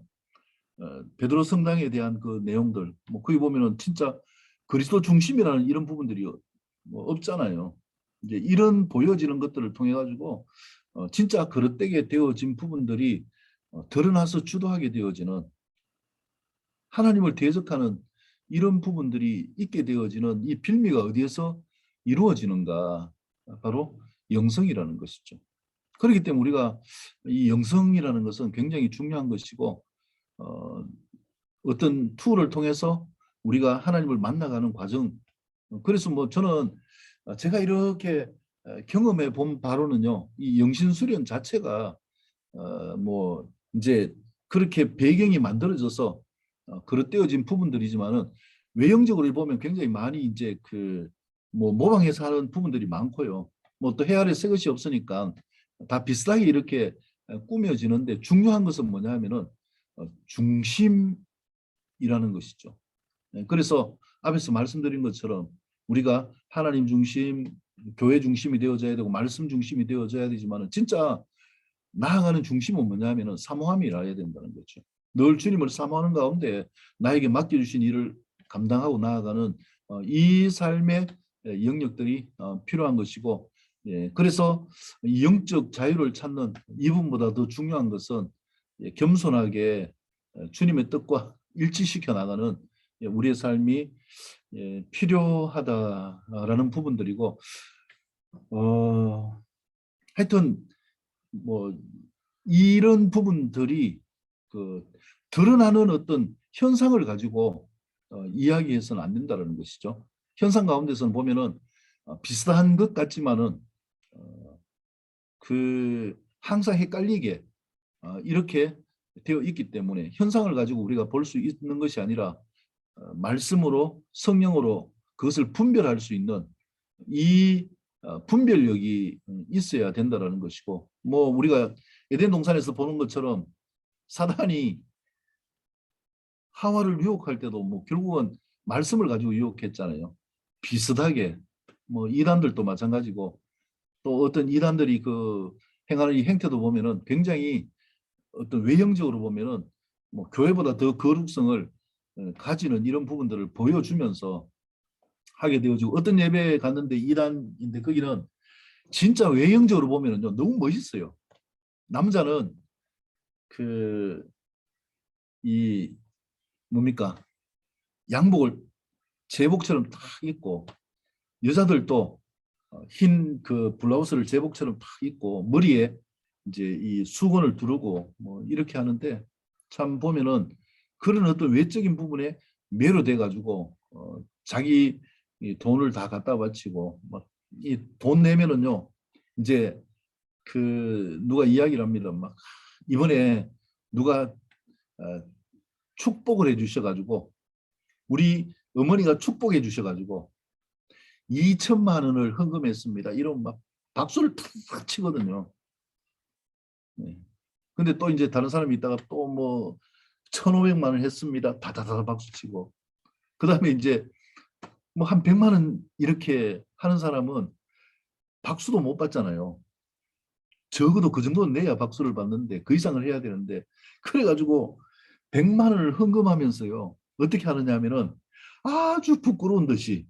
베드로 성당에 대한 그 내용들 뭐 거기 보면은 진짜 그리스도 중심이라는 이런 부분들이 뭐 없잖아요. 이제 이런 보여지는 것들을 통해 가지고 진짜 그릇되게 되어진 부분들이 드러나서 주도하게 되어지는 하나님을 대적하는 이런 부분들이 있게 되어지는 이 빌미가 어디에서 이루어지는가? 바로 영성이라는 것이죠. 그렇기 때문에 우리가 이 영성이라는 것은 굉장히 중요한 것이고 어떤 툴을 통해서 우리가 하나님을 만나가는 과정. 그래서 뭐 저는 제가 이렇게 경험해 본 바로는요. 이 영신수련 자체가 뭐 이제 그렇게 배경이 만들어져서 그릇되어진 부분들이지만은 외형적으로 보면 굉장히 많이 이제 그 뭐 모방해서 하는 부분들이 많고요. 뭐 또 해 아래 새 것이 없으니까 다 비슷하게 이렇게 꾸며지는데 중요한 것은 뭐냐 하면은 중심이라는 것이죠. 그래서 앞에서 말씀드린 것처럼 우리가 하나님 중심, 교회 중심이 되어져야 되고 말씀 중심이 되어져야 되지만은 진짜 나아가는 중심은 뭐냐 하면은 사모함이라야 된다는 거죠. 늘 주님을 사모하는 가운데 나에게 맡겨주신 일을 감당하고 나아가는 이 삶의 영역들이 필요한 것이고 그래서 영적 자유를 찾는 이분보다 더 중요한 것은 겸손하게 주님의 뜻과 일치시켜 나가는 우리의 삶이 필요하다라는 부분들이고 하여튼 뭐 이런 부분들이 그 드러나는 어떤 현상을 가지고 이야기해서는 안 된다는 것이죠. 현상 가운데서는 보면은 비슷한 것 같지만은 그 항상 헷갈리게 이렇게 되어 있기 때문에 현상을 가지고 우리가 볼 수 있는 것이 아니라 말씀으로 성령으로 그것을 분별할 수 있는 이 분별력이 있어야 된다라는 것이고 뭐 우리가 에덴 동산에서 보는 것처럼 사단이 하와를 유혹할 때도 뭐 결국은 말씀을 가지고 유혹했잖아요. 비슷하게 뭐 이단들도 마찬가지고 또 어떤 이단들이 그 행하는 이 행태도 보면은 굉장히 어떤 외형적으로 보면은 뭐 교회보다 더 거룩성을 가지는 이런 부분들을 보여주면서 하게 되어지고 어떤 예배에 갔는데 이단인데 거기는 진짜 외형적으로 보면은요 너무 멋있어요. 남자는 그 이 뭡니까 양복을 제복처럼 탁 입고 여자들도 흰 그 블라우스를 제복처럼 탁 입고 머리에 이제 이 수건을 두르고 뭐 이렇게 하는데 참 보면은 그런 어떤 외적인 부분에 매료돼 가지고 자기 이 돈을 다 갖다 바치고 막 이 돈 내면은요 이제 그 누가 이야기를 합니다. 막 이번에 누가 축복을 해 주셔 가지고 우리 어머니가 축복해 주셔 가지고 2천만 원을 헌금했습니다. 이러면 막 박수를 탁 치거든요. 네. 근데 또 이제 다른 사람이 있다가 또 뭐 1,500만 원 했습니다. 다다다 박수 치고. 그다음에 이제 뭐 한 100만 원 이렇게 하는 사람은 박수도 못 받잖아요. 적어도 그 정도는 내야 박수를 받는데 그 이상을 해야 되는데 그래가지고 100만 원을 헌금하면서요. 어떻게 하느냐 하면은 아주 부끄러운 듯이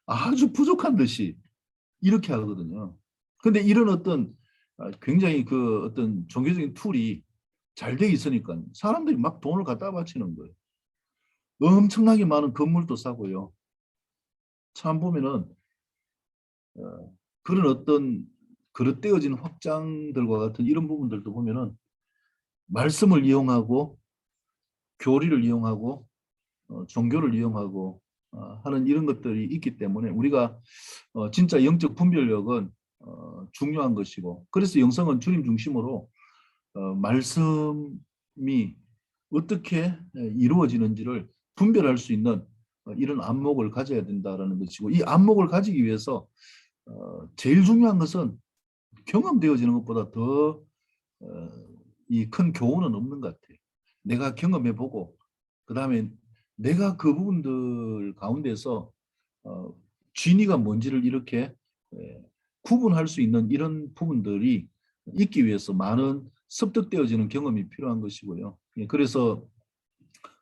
아주 부족한 듯이 이렇게 하거든요. 근데 이런 어떤 굉장히 그 어떤 종교적인 툴이 잘 돼 있으니까 사람들이 막 돈을 갖다 바치는 거예요. 엄청나게 많은 건물도 사고요. 참 보면은 그런 어떤 그릇되어진 확장들과 같은 이런 부분들도 보면은 말씀을 이용하고 교리를 이용하고 종교를 이용하고 하는 이런 것들이 있기 때문에 우리가 진짜 영적 분별력은 중요한 것이고 그래서 영성은 주님 중심으로 말씀이 어떻게 이루어지는지를 분별할 수 있는 이런 안목을 가져야 된다는 것이고 이 안목을 가지기 위해서 제일 중요한 것은 경험되어지는 것보다 더 이 큰 교훈은 없는 것 같아요. 내가 경험해보고 그 다음에 내가 그 부분들 가운데서 진리가 뭔지를 이렇게 구분할 수 있는 이런 부분들이 있기 위해서 많은 습득되어지는 경험이 필요한 것이고요. 그래서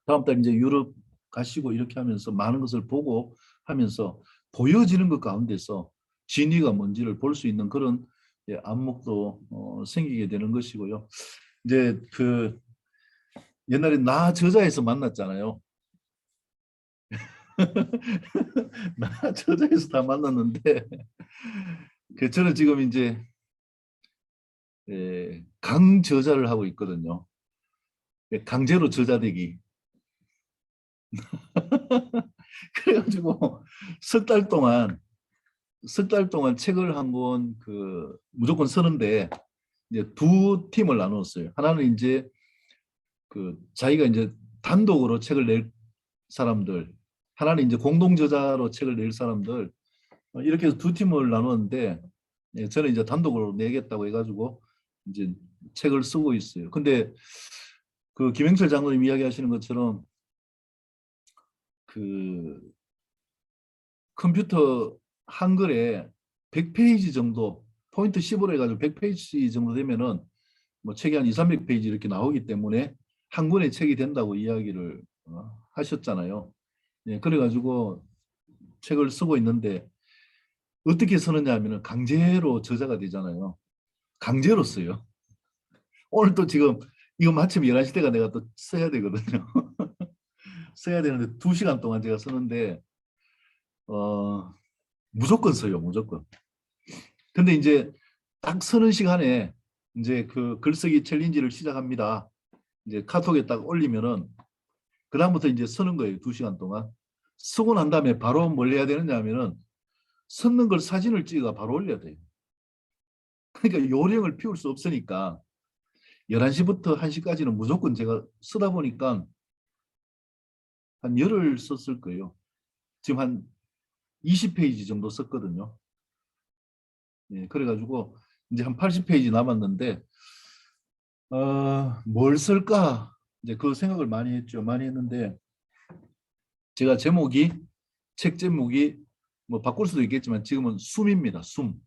다음 달 이제 유럽 가시고 이렇게 하면서 많은 것을 보고 하면서 보여지는 것 가운데서 진리가 뭔지를 볼 수 있는 그런 안목도 생기게 되는 것이고요. 이제 그 옛날에 나 저자에서 만났잖아요. 나 저자에서 다 만났는데 저는 지금 이제 강저자를 하고 있거든요. 강제로 저자되기. 그래가지고 석 달 동안 책을 한 권 그 무조건 쓰는데 이제 두 팀을 나눴어요. 하나는 이제 그 자기가 이제 단독으로 책을 낼 사람들, 하나는 이제 공동 저자로 책을 낼 사람들 이렇게 해서 두 팀을 나눴는데 저는 이제 단독으로 내겠다고 해가지고 이제 책을 쓰고 있어요. 근데 그 김영철 장로님 이야기하시는 것처럼 그 컴퓨터 한글에 100페이지 정도 포인트 10으로 해가지고 100페이지 정도 되면은 뭐 책이 한 2, 300페이지 이렇게 나오기 때문에 한 권의 책이 된다고 이야기를 하셨잖아요. 그래가지고 책을 쓰고 있는데 어떻게 쓰느냐 하면은 강제로 저자가 되잖아요. 강제로 써요. 오늘 또 지금 이거 마침 11시 때가 내가 또 써야 되거든요. 써야 되는데 2시간 동안 제가 쓰는데 무조건 써요. 무조건. 근데 이제 딱 서는 시간에 이제 그 글쓰기 챌린지를 시작합니다. 이제 카톡에 딱 올리면은 그다음부터 이제 쓰는 거예요. 2시간 동안. 쓰고 난 다음에 바로 뭘 해야 되느냐 하면은 쓰는 걸 사진을 찍어 바로 올려야 돼요. 그러니까 요령을 피울 수 없으니까 11시부터 1시까지는 무조건 제가 쓰다 보니까 한 열흘 썼을 거예요. 지금 한 20페이지 정도 썼거든요. 그래가지고 이제 한 80페이지 남았는데 뭘 쓸까? 이제 그 생각을 많이 했죠. 많이 했는데 제가 책 제목이 뭐 바꿀 수도 있겠지만 지금은 숨입니다. 숨.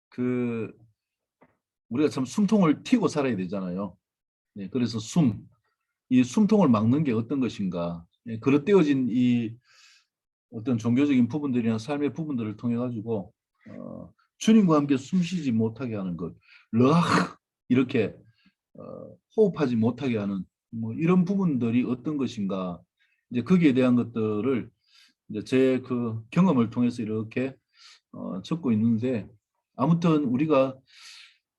그 우리가 참 숨통을 튀고 살아야 되잖아요. 그래서 이 숨통을 막는 게 어떤 것인가? 그릇되어진 이 어떤 종교적인 부분들이나 삶의 부분들을 통해 가지고 주님과 함께 숨쉬지 못하게 하는 것, 르악 이렇게 호흡하지 못하게 하는 뭐 이런 부분들이 어떤 것인가? 이제 거기에 대한 것들을 이제 제 그 경험을 통해서 이렇게 적고 있는데 아무튼 우리가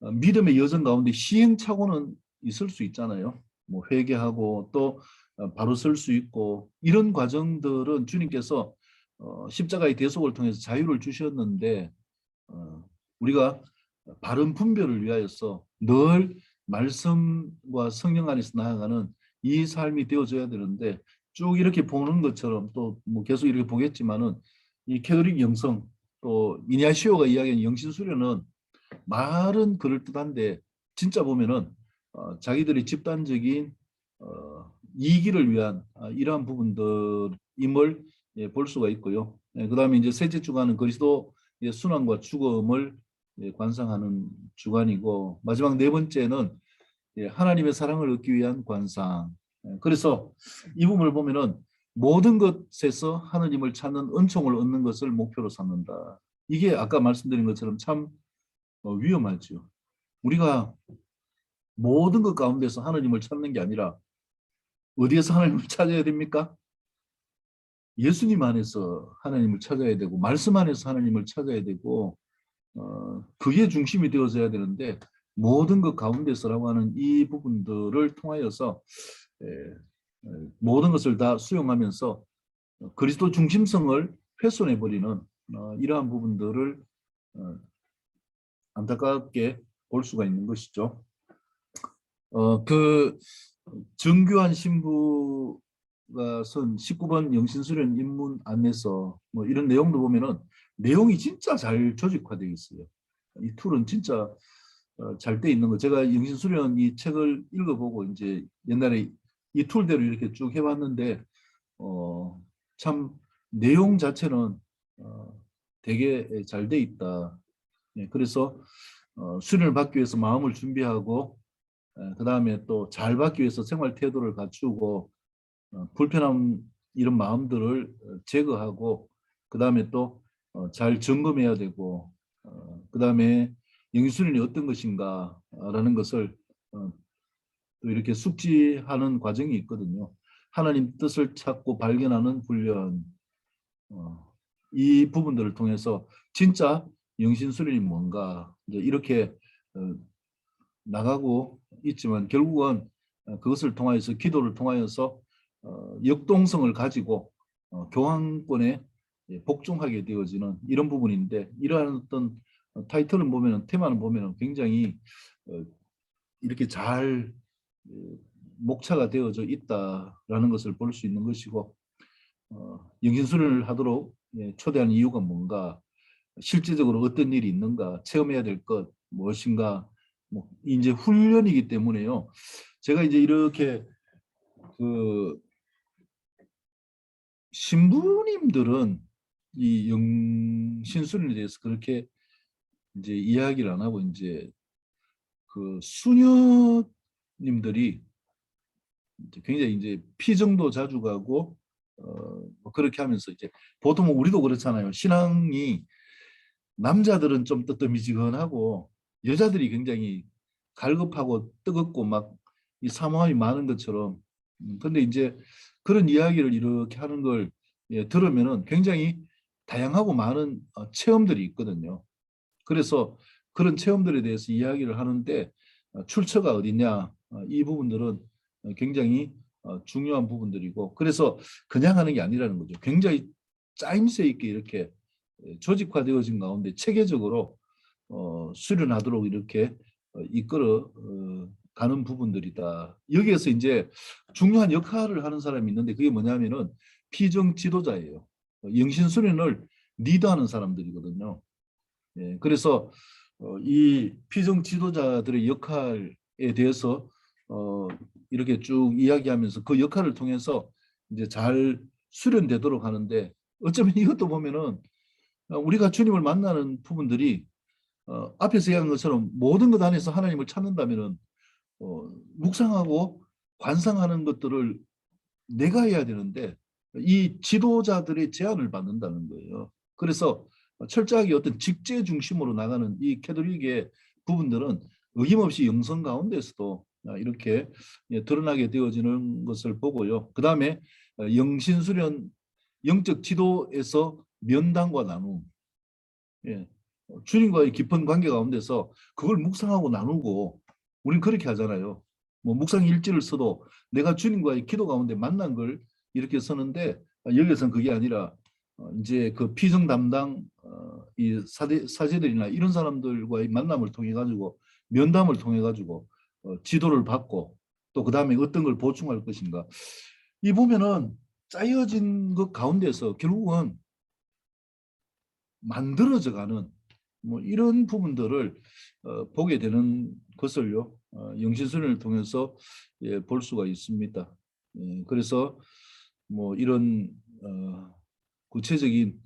믿음의 여정 가운데 시행착오는 있을 수 있잖아요. 뭐 회개하고 또 바로 설 수 있고 이런 과정들은 주님께서 십자가의 대속을 통해서 자유를 주셨는데 우리가 바른 분별을 위하여서 늘 말씀과 성령 안에서 나아가는 이 삶이 되어져야 되는데 쭉 이렇게 보는 것처럼 또 뭐 계속 이렇게 보겠지만은 이 캐톨릭 영성 또 이냐시오가 이야기한 영신 수련은 말은 그럴듯한데 진짜 보면은 자기들의 집단적인 이익을 위한 이러한 부분들임을 볼 수가 있고요. 그다음에 이제 셋째 주간은 그리스도의 순환과 죽음을 관상하는 주간이고 마지막 네 번째는 하나님의 사랑을 얻기 위한 관상. 그래서 이 부분을 보면은 모든 것에서 하나님을 찾는 은총을 얻는 것을 목표로 삼는다. 이게 아까 말씀드린 것처럼 참 위험하죠. 우리가 모든 것 가운데서 하나님을 찾는 게 아니라 어디에서 하나님을 찾아야 됩니까? 예수님 안에서 하나님을 찾아야 되고 말씀 안에서 하나님을 찾아야 되고 그게 중심이 되어져야 되는데 모든 것 가운데서라고 하는 이 부분들을 통하여서 모든 것을 다 수용하면서 그리스도 중심성을 훼손해버리는 이러한 부분들을 안타깝게 볼 수가 있는 것이죠. 그 정규환 신부가 쓴 19번 영신수련 입문 안에서 뭐 이런 내용도 보면은 내용이 진짜 잘 조직화되어 있어요. 이 툴은 진짜 잘 돼 있는 거. 제가 영신수련 이 책을 읽어보고 이제 옛날에 이 툴대로 이렇게 쭉 해봤는데 참 내용 자체는 되게 잘 돼 있다. 그래서 수련을 받기 위해서 마음을 준비하고 그 다음에 또 잘 받기 위해서 생활 태도를 갖추고 불편한 이런 마음들을 제거하고 그 다음에 또 잘 점검해야 되고 그 다음에 영유수련이 어떤 것인가 라는 것을 또 이렇게 숙지하는 과정이 있거든요. 하나님 뜻을 찾고 발견하는 훈련 이 부분들을 통해서 진짜 영신수련이 뭔가 이렇게 나가고 있지만 결국은 그것을 통하여서 기도를 통하여서 역동성을 가지고 교황권에 복종하게 되어지는 이런 부분인데 이러한 어떤 타이틀을 보면 테마를 보면 굉장히 이렇게 잘 목차가 되어져 있다라는 것을 볼 수 있는 것이고 영신수련을 하도록 초대한 이유가 뭔가 실제적으로 어떤 일이 있는가 체험해야 될 것 무엇인가 뭐 이제 훈련이기 때문에요. 제가 이제 이렇게 그 신부님들은 이 영신수련에 대해서 그렇게 이제 이야기를 안 하고 이제 그 수녀님들이 굉장히 이제 피정도 자주 가고 뭐 그렇게 하면서 이제 보통 우리도 그렇잖아요. 신앙이 남자들은 좀 뜨뜻미지근하고 여자들이 굉장히 갈급하고 뜨겁고 막 이 사모함이 많은 것처럼 근데 이제 그런 이야기를 이렇게 하는 걸 들으면은 굉장히 다양하고 많은 체험들이 있거든요. 그래서 그런 체험들에 대해서 이야기를 하는데 출처가 어디냐 이 부분들은 굉장히 중요한 부분들이고 그래서 그냥 하는 게 아니라는 거죠. 굉장히 짜임새 있게 이렇게 조직화되어진 가운데 체계적으로 수련하도록 이렇게 이끌어 가는 부분들이다. 여기에서 이제 중요한 역할을 하는 사람이 있는데 그게 뭐냐면은 피정 지도자예요. 영신 수련을 리드하는 사람들이거든요. 그래서 이 피정 지도자들의 역할에 대해서 이렇게 쭉 이야기하면서 그 역할을 통해서 이제 잘 수련되도록 하는데 어쩌면 이것도 보면은 우리가 주님을 만나는 부분들이 앞에서 얘기한 것처럼 모든 것 안에서 하나님을 찾는다면은 묵상하고 관상하는 것들을 내가 해야 되는데 이 지도자들의 제안을 받는다는 거예요. 그래서 철저하게 어떤 직제 중심으로 나가는 이 캐톨릭의 부분들은 어김없이 영성 가운데서도 이렇게 드러나게 되어지는 것을 보고요. 그 다음에 영신수련 영적 지도에서 면담과 나눔 주님과의 깊은 관계 가운데서 그걸 묵상하고 나누고 우리는 그렇게 하잖아요. 뭐 묵상 일지를 써도 내가 주님과의 기도 가운데 만난 걸 이렇게 쓰는데 여기서는 그게 아니라 이제 그 피정 담당 이 사제들이나 이런 사람들과의 만남을 통해 가지고 면담을 통해 가지고 지도를 받고 또 그 다음에 어떤 걸 보충할 것인가 이 보면은 짜여진 것 가운데서 결국은 만들어져가는 뭐 이런 부분들을 보게 되는 것을요, 영신순례를 통해서 볼 수가 있습니다. 그래서 뭐 이런 구체적인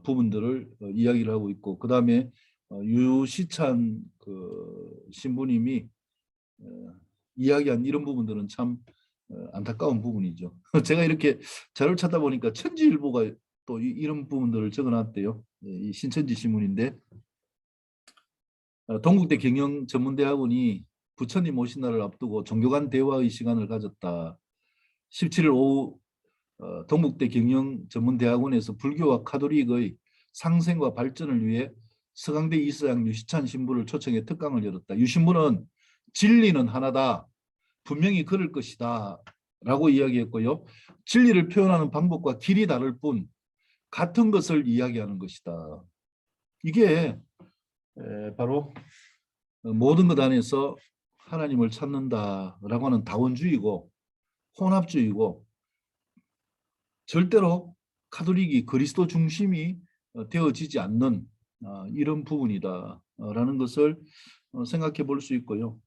부분들을 이야기를 하고 있고, 그 다음에 유시찬 그 신부님이 이야기한 이런 부분들은 참 안타까운 부분이죠. 제가 이렇게 자료를 찾다 보니까 천지일보가 또 이런 부분들을 적어놨대요. 이 신천지 신문인데, 동국대 경영전문대학원이 부처님 오신 날을 앞두고 종교 간 대화의 시간을 가졌다. 17일 오후 동국대 경영전문대학원에서 불교와 카톨릭의 상생과 발전을 위해 서강대 이사장 유시찬 신부를 초청해 특강을 열었다. 유 신부는 진리는 하나다, 분명히 그럴 것이다 라고 이야기했고요. 진리를 표현하는 방법과 길이 다를 뿐 같은 것을 이야기하는 것이다. 이게 바로 모든 것 안에서 하나님을 찾는다라고 하는 다원주의고 혼합주의고, 절대로 카톨릭이 그리스도 중심이 되어지지 않는 이런 부분이다라는 것을 생각해 볼 수 있고요.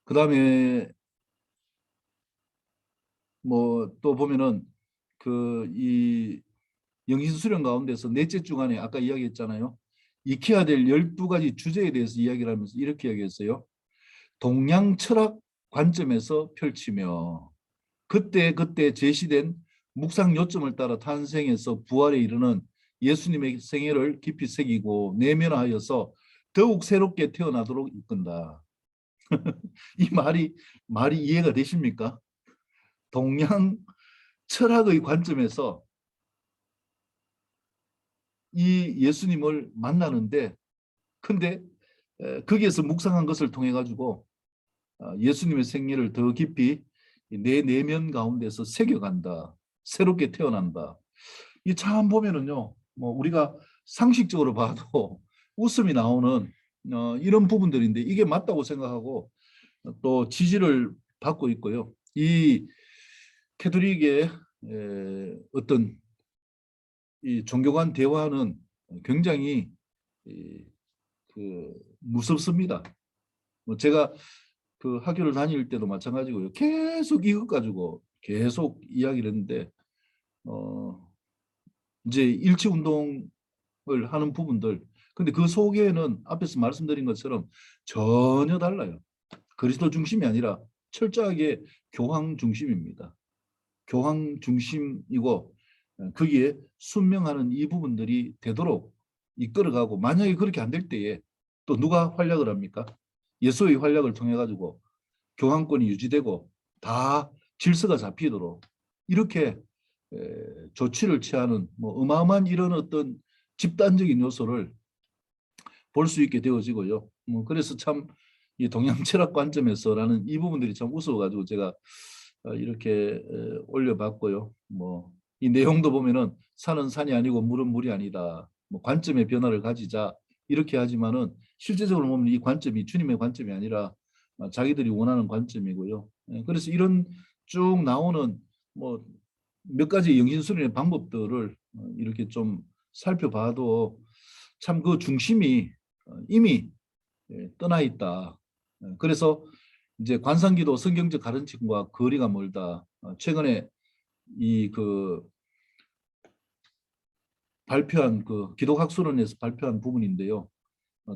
그 다음에 뭐 또 보면은 그 이 영신수련 가운데서 넷째 주간에 아까 이야기했잖아요. 익혀야 될 12가지 주제에 대해서 이야기를 하면서 이렇게 이야기했어요. 동양 철학 관점에서 펼치며 그때 제시된 묵상 요점을 따라 탄생해서 부활에 이르는 예수님의 생애를 깊이 새기고 내면화하여서 더욱 새롭게 태어나도록 이끈다. 이 말이 이해가 되십니까? 동양 철학의 관점에서 이 예수님을 만나는데, 근데 거기에서 묵상한 것을 통해 가지고 예수님의 생애를 더 깊이 내 내면 가운데서 새겨간다. 새롭게 태어난다. 이 참 보면은요, 뭐 우리가 상식적으로 봐도 웃음이 나오는 이런 부분들인데, 이게 맞다고 생각하고 또 지지를 받고 있고요. 이 캐톨릭의 어떤 이 종교 간 대화는 굉장히 무섭습니다. 뭐 제가 그 학교를 다닐 때도 마찬가지고요. 계속 이것 가지고 계속 이야기를 했는데, 이제 일치 운동을 하는 부분들, 근데 그 속에는 앞에서 말씀드린 것처럼 전혀 달라요. 그리스도 중심이 아니라 철저하게 교황 중심입니다. 교황 중심이고, 거기에 순명하는 이 부분들이 되도록 이끌어가고, 만약에 그렇게 안 될 때에 또 누가 활약을 합니까? 예수의 활약을 통해 가지고 교황권이 유지되고 다 질서가 잡히도록 이렇게 조치를 취하는 뭐 어마어마한 이런 어떤 집단적인 요소를 볼 수 있게 되어지고요. 그래서 참 이 동양 철학 관점에서라는 이 부분들이 참 웃어가지고 제가 이렇게 올려봤고요. 뭐 이 내용도 보면은 산은 산이 아니고 물은 물이 아니다. 뭐 관점의 변화를 가지자 이렇게 하지만은 실제적으로 보면 이 관점이 주님의 관점이 아니라 자기들이 원하는 관점이고요. 그래서 이런 쭉 나오는 뭐 몇 가지 영신수련의 방법들을 이렇게 좀 살펴봐도 참 그 중심이 이미 떠나 있다. 그래서 이제 관상기도 성경적 가르침과 거리가 멀다. 최근에 이 그 발표한 그 기독학술원에서 발표한 부분인데요.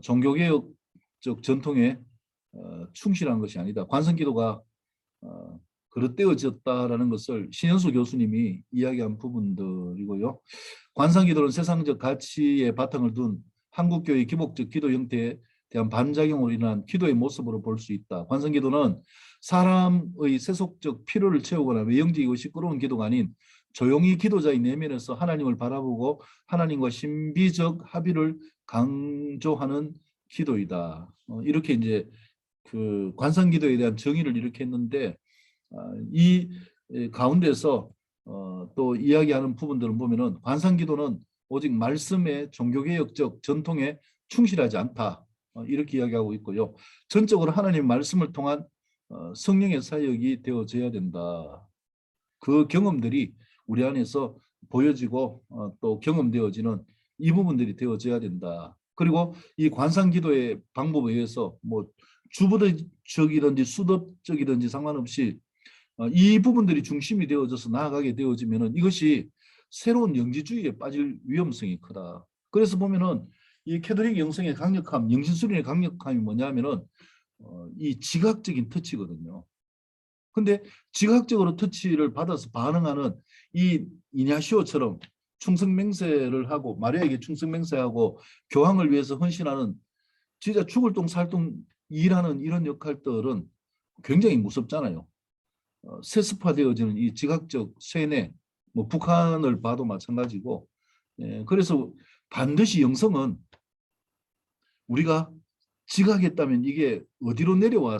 종교개혁적 전통에 충실한 것이 아니다. 관성기도가 그릇되어졌다라는 것을 신현수 교수님이 이야기한 부분들이고요. 관상기도는 세상적 가치에 바탕을 둔 한국교의 기복적 기도 형태에 대한 반작용으로 인한 기도의 모습으로 볼 수 있다. 관상기도는 사람의 세속적 필요를 채우거나 외형적이고 시끄러운 기도가 아닌 조용히 기도자의 내면에서 하나님을 바라보고 하나님과 신비적 합의를 강조하는 기도이다. 이렇게 이제 그 관상기도에 대한 정의를 이렇게 했는데, 이 가운데서 또 이야기하는 부분들을 보면은 관상기도는 오직 말씀의 종교개혁적 전통에 충실하지 않다. 이렇게 이야기하고 있고요. 전적으로 하나님 말씀을 통한 성령의 사역이 되어져야 된다. 그 경험들이 우리 안에서 보여지고 또 경험되어지는 이 부분들이 되어져야 된다. 그리고 이 관상기도의 방법에 의해서 뭐 주부적이든지 수도적이든지 상관없이 이 부분들이 중심이 되어져서 나아가게 되어지면은 이것이 새로운 영지주의에 빠질 위험성이 크다. 그래서 보면은 이 캐톨릭 영성의 강력함, 영신수련의 강력함이 뭐냐면은 이 지각적인 터치거든요. 근데 지각적으로 터치를 받아서 반응하는 이 이냐시오처럼 충성맹세를 하고 마리아에게 충성맹세하고 교황을 위해서 헌신하는 진짜 죽을 똥 살 똥 일하는 이런 역할들은 굉장히 무섭잖아요. 세습화되어지는 이 지각적 쇠뇌, 뭐 북한을 봐도 마찬가지고, 그래서 반드시 영성은 우리가 지각했다면 이게 어디로 내려와야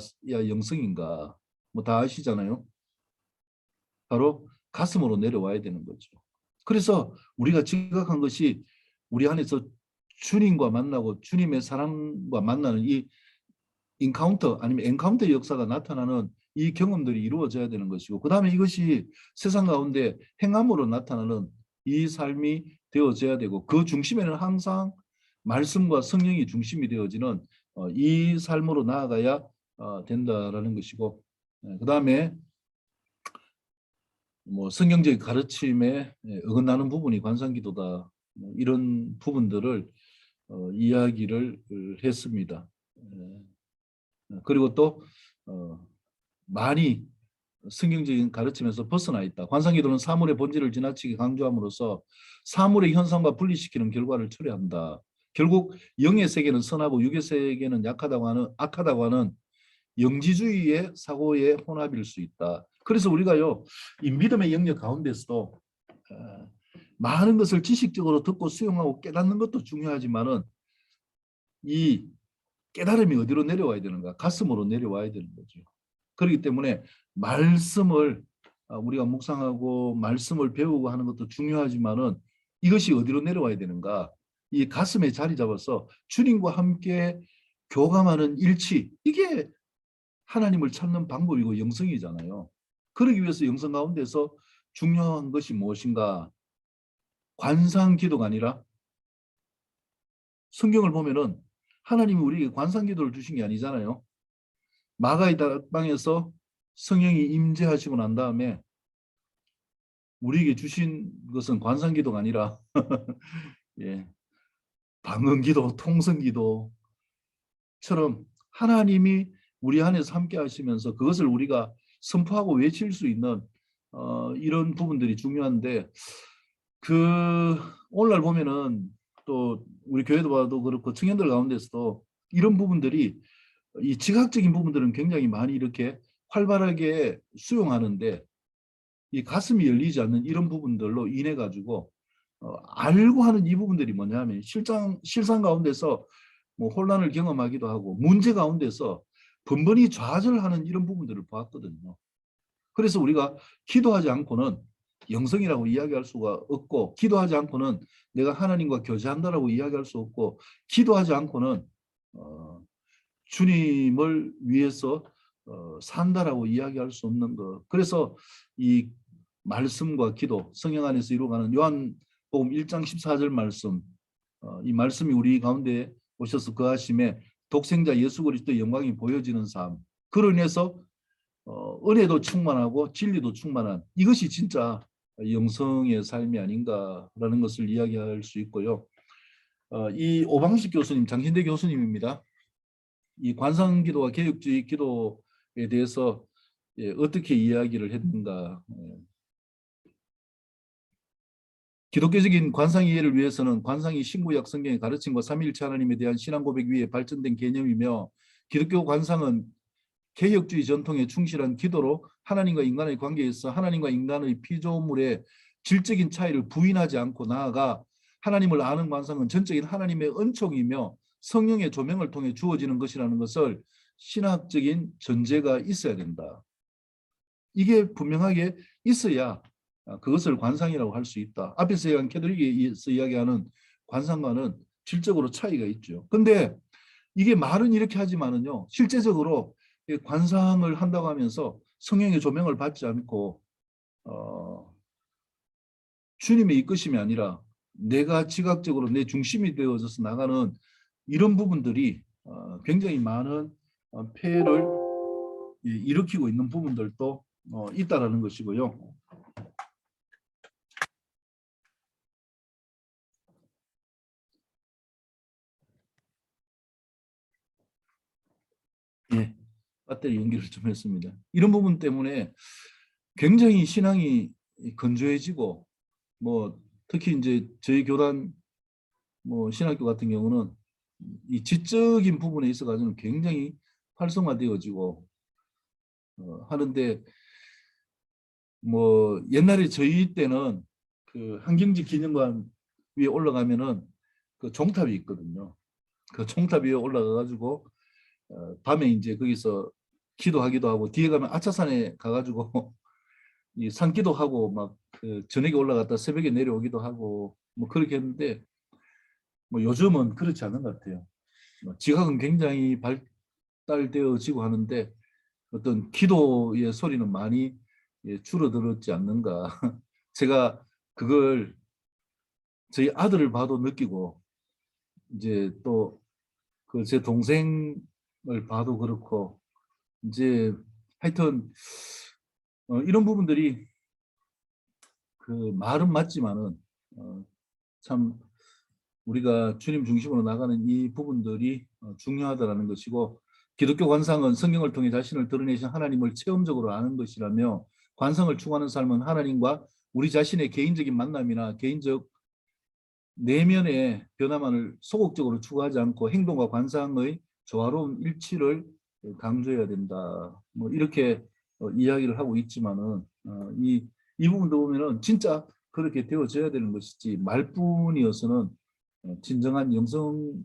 영성인가? 뭐 다 아시잖아요. 바로 가슴으로 내려와야 되는 거죠. 그래서 우리가 지각한 것이 우리 안에서 주님과 만나고 주님의 사랑과 만나는 이 인카운터 아니면 엔카운터 역사가 나타나는 이 경험들이 이루어져야 되는 것이고, 그 다음에 이것이 세상 가운데 행함으로 나타나는 이 삶이 되어져야 되고, 그 중심에는 항상 말씀과 성령이 중심이 되어지는 이 삶으로 나아가야 된다라는 것이고, 그 다음에 뭐 성경적 가르침에 어긋나는 부분이 관상기도다, 이런 부분들을 이야기를 했습니다. 그리고 또 많이 성경적인 가르침에서 벗어나 있다. 관상기도는 사물의 본질을 지나치게 강조함으로써 사물의 현상과 분리시키는 결과를 초래한다. 결국 영의 세계는 선하고 육의 세계는 악하다고 하는 영지주의의 사고의 혼합일 수 있다. 그래서 우리가요, 이 믿음의 영역 가운데서도 많은 것을 지식적으로 듣고 수용하고 깨닫는 것도 중요하지만은 이 깨달음이 어디로 내려와야 되는가? 가슴으로 내려와야 되는 거죠. 그렇기 때문에 말씀을 우리가 묵상하고 말씀을 배우고 하는 것도 중요하지만은 이것이 어디로 내려와야 되는가? 이 가슴에 자리 잡아서 주님과 함께 교감하는 일치, 이게 하나님을 찾는 방법이고 영성이잖아요. 그러기 위해서 영성 가운데서 중요한 것이 무엇인가? 관상기도가 아니라, 성경을 보면은 하나님이 우리에게 관상기도를 주신 게 아니잖아요. 마가의 다락방에서 성령이 임재하시고 난 다음에 우리에게 주신 것은 관상기도가 아니라 예, 방언기도, 통성기도처럼 하나님이 우리 안에서 함께 하시면서 그것을 우리가 선포하고 외칠 수 있는 이런 부분들이 중요한데, 오늘날 보면은 또 우리 교회도 봐도 그렇고 청년들 가운데서도 이런 부분들이, 이 지각적인 부분들은 굉장히 많이 이렇게 활발하게 수용하는데, 이 가슴이 열리지 않는 이런 부분들로 인해 가지고 알고 하는 이 부분들이 뭐냐면 실상 가운데서 뭐 혼란을 경험하기도 하고 문제 가운데서 번번이 좌절하는 이런 부분들을 보았거든요. 그래서 우리가 기도하지 않고는 영성이라고 이야기할 수가 없고, 기도하지 않고는 내가 하나님과 교제한다라고 이야기할 수 없고, 기도하지 않고는 주님을 위해서 산다라고 이야기할 수 없는 것. 그래서 이 말씀과 기도, 성령 안에서 이루어가는 요한복음 1장 14절 말씀, 이 말씀이 우리 가운데 오셔서 거하심에 독생자 예수 그리스도의 영광이 보여지는 삶, 그로 인해서 은혜도 충만하고 진리도 충만한, 이것이 진짜 영성의 삶이 아닌가라는 것을 이야기할 수 있고요. 이 오방식 교수님, 장신대 교수님입니다. 이 관상기도와 개혁주의 기도에 대해서 어떻게 이야기를 했는가. 기독교적인 관상 이해를 위해서는 관상이 신구약 성경의 가르침과 삼위일체 하나님에 대한 신앙 고백 위에 발전된 개념이며, 기독교 관상은 개혁주의 전통에 충실한 기도로 하나님과 인간의 관계에서 하나님과 인간의 피조물의 질적인 차이를 부인하지 않고 나아가 하나님을 아는 관상은 전적인 하나님의 은총이며 성령의 조명을 통해 주어지는 것이라는 것을 신학적인 전제가 있어야 된다. 이게 분명하게 있어야 그것을 관상이라고 할 수 있다. 앞에서 얘기한 캐톨릭에서 이야기하는 관상과는 질적으로 차이가 있죠. 근데 이게 말은 이렇게 하지만은요, 실제적으로 이 관상을 한다고 하면서 성령의 조명을 받지 않고 주님의 이끄심이 아니라 내가 지각적으로 내 중심이 되어져서 나가는 이런 부분들이 굉장히 많은 폐해를 일으키고 있는 부분들도 있다라는 것이고요. 예, 배터리 연결을 좀 했습니다. 이런 부분 때문에 굉장히 신앙이 건조해지고, 뭐 특히 이제 저희 교단 뭐 신학교 같은 경우는 이 지적인 부분에 있어 가지고는 굉장히 활성화되어지고 하는데, 뭐 옛날에 저희 때는 그 한경지 기념관 위에 올라가면은 그 종탑이 있거든요. 그 종탑 위에 올라가 가지고 밤에 이제 거기서 기도하기도 하고, 뒤에 가면 아차산에 가가지고 이 산기도 하고 막 그 저녁에 올라갔다 새벽에 내려오기도 하고 뭐 그렇게 했는데, 뭐 요즘은 그렇지 않은 것 같아요. 지각은 굉장히 발달되어지고 하는데 어떤 기도의 소리는 많이 줄어들었지 않는가. 제가 그걸 저희 아들을 봐도 느끼고, 이제 또 그 제 동생을 봐도 그렇고, 이제 하여튼 이런 부분들이 그 말은 맞지만은 참 우리가 주님 중심으로 나가는 이 부분들이 중요하다라는 것이고, 기독교 관상은 성경을 통해 자신을 드러내신 하나님을 체험적으로 아는 것이라며, 관성을 추구하는 삶은 하나님과 우리 자신의 개인적인 만남이나 개인적 내면의 변화만을 소극적으로 추구하지 않고 행동과 관상의 조화로운 일치를 강조해야 된다. 뭐 이렇게 이야기를 하고 있지만은 이 부분도 보면은 진짜 그렇게 되어져야 되는 것이지, 말뿐이어서는 진정한 영성을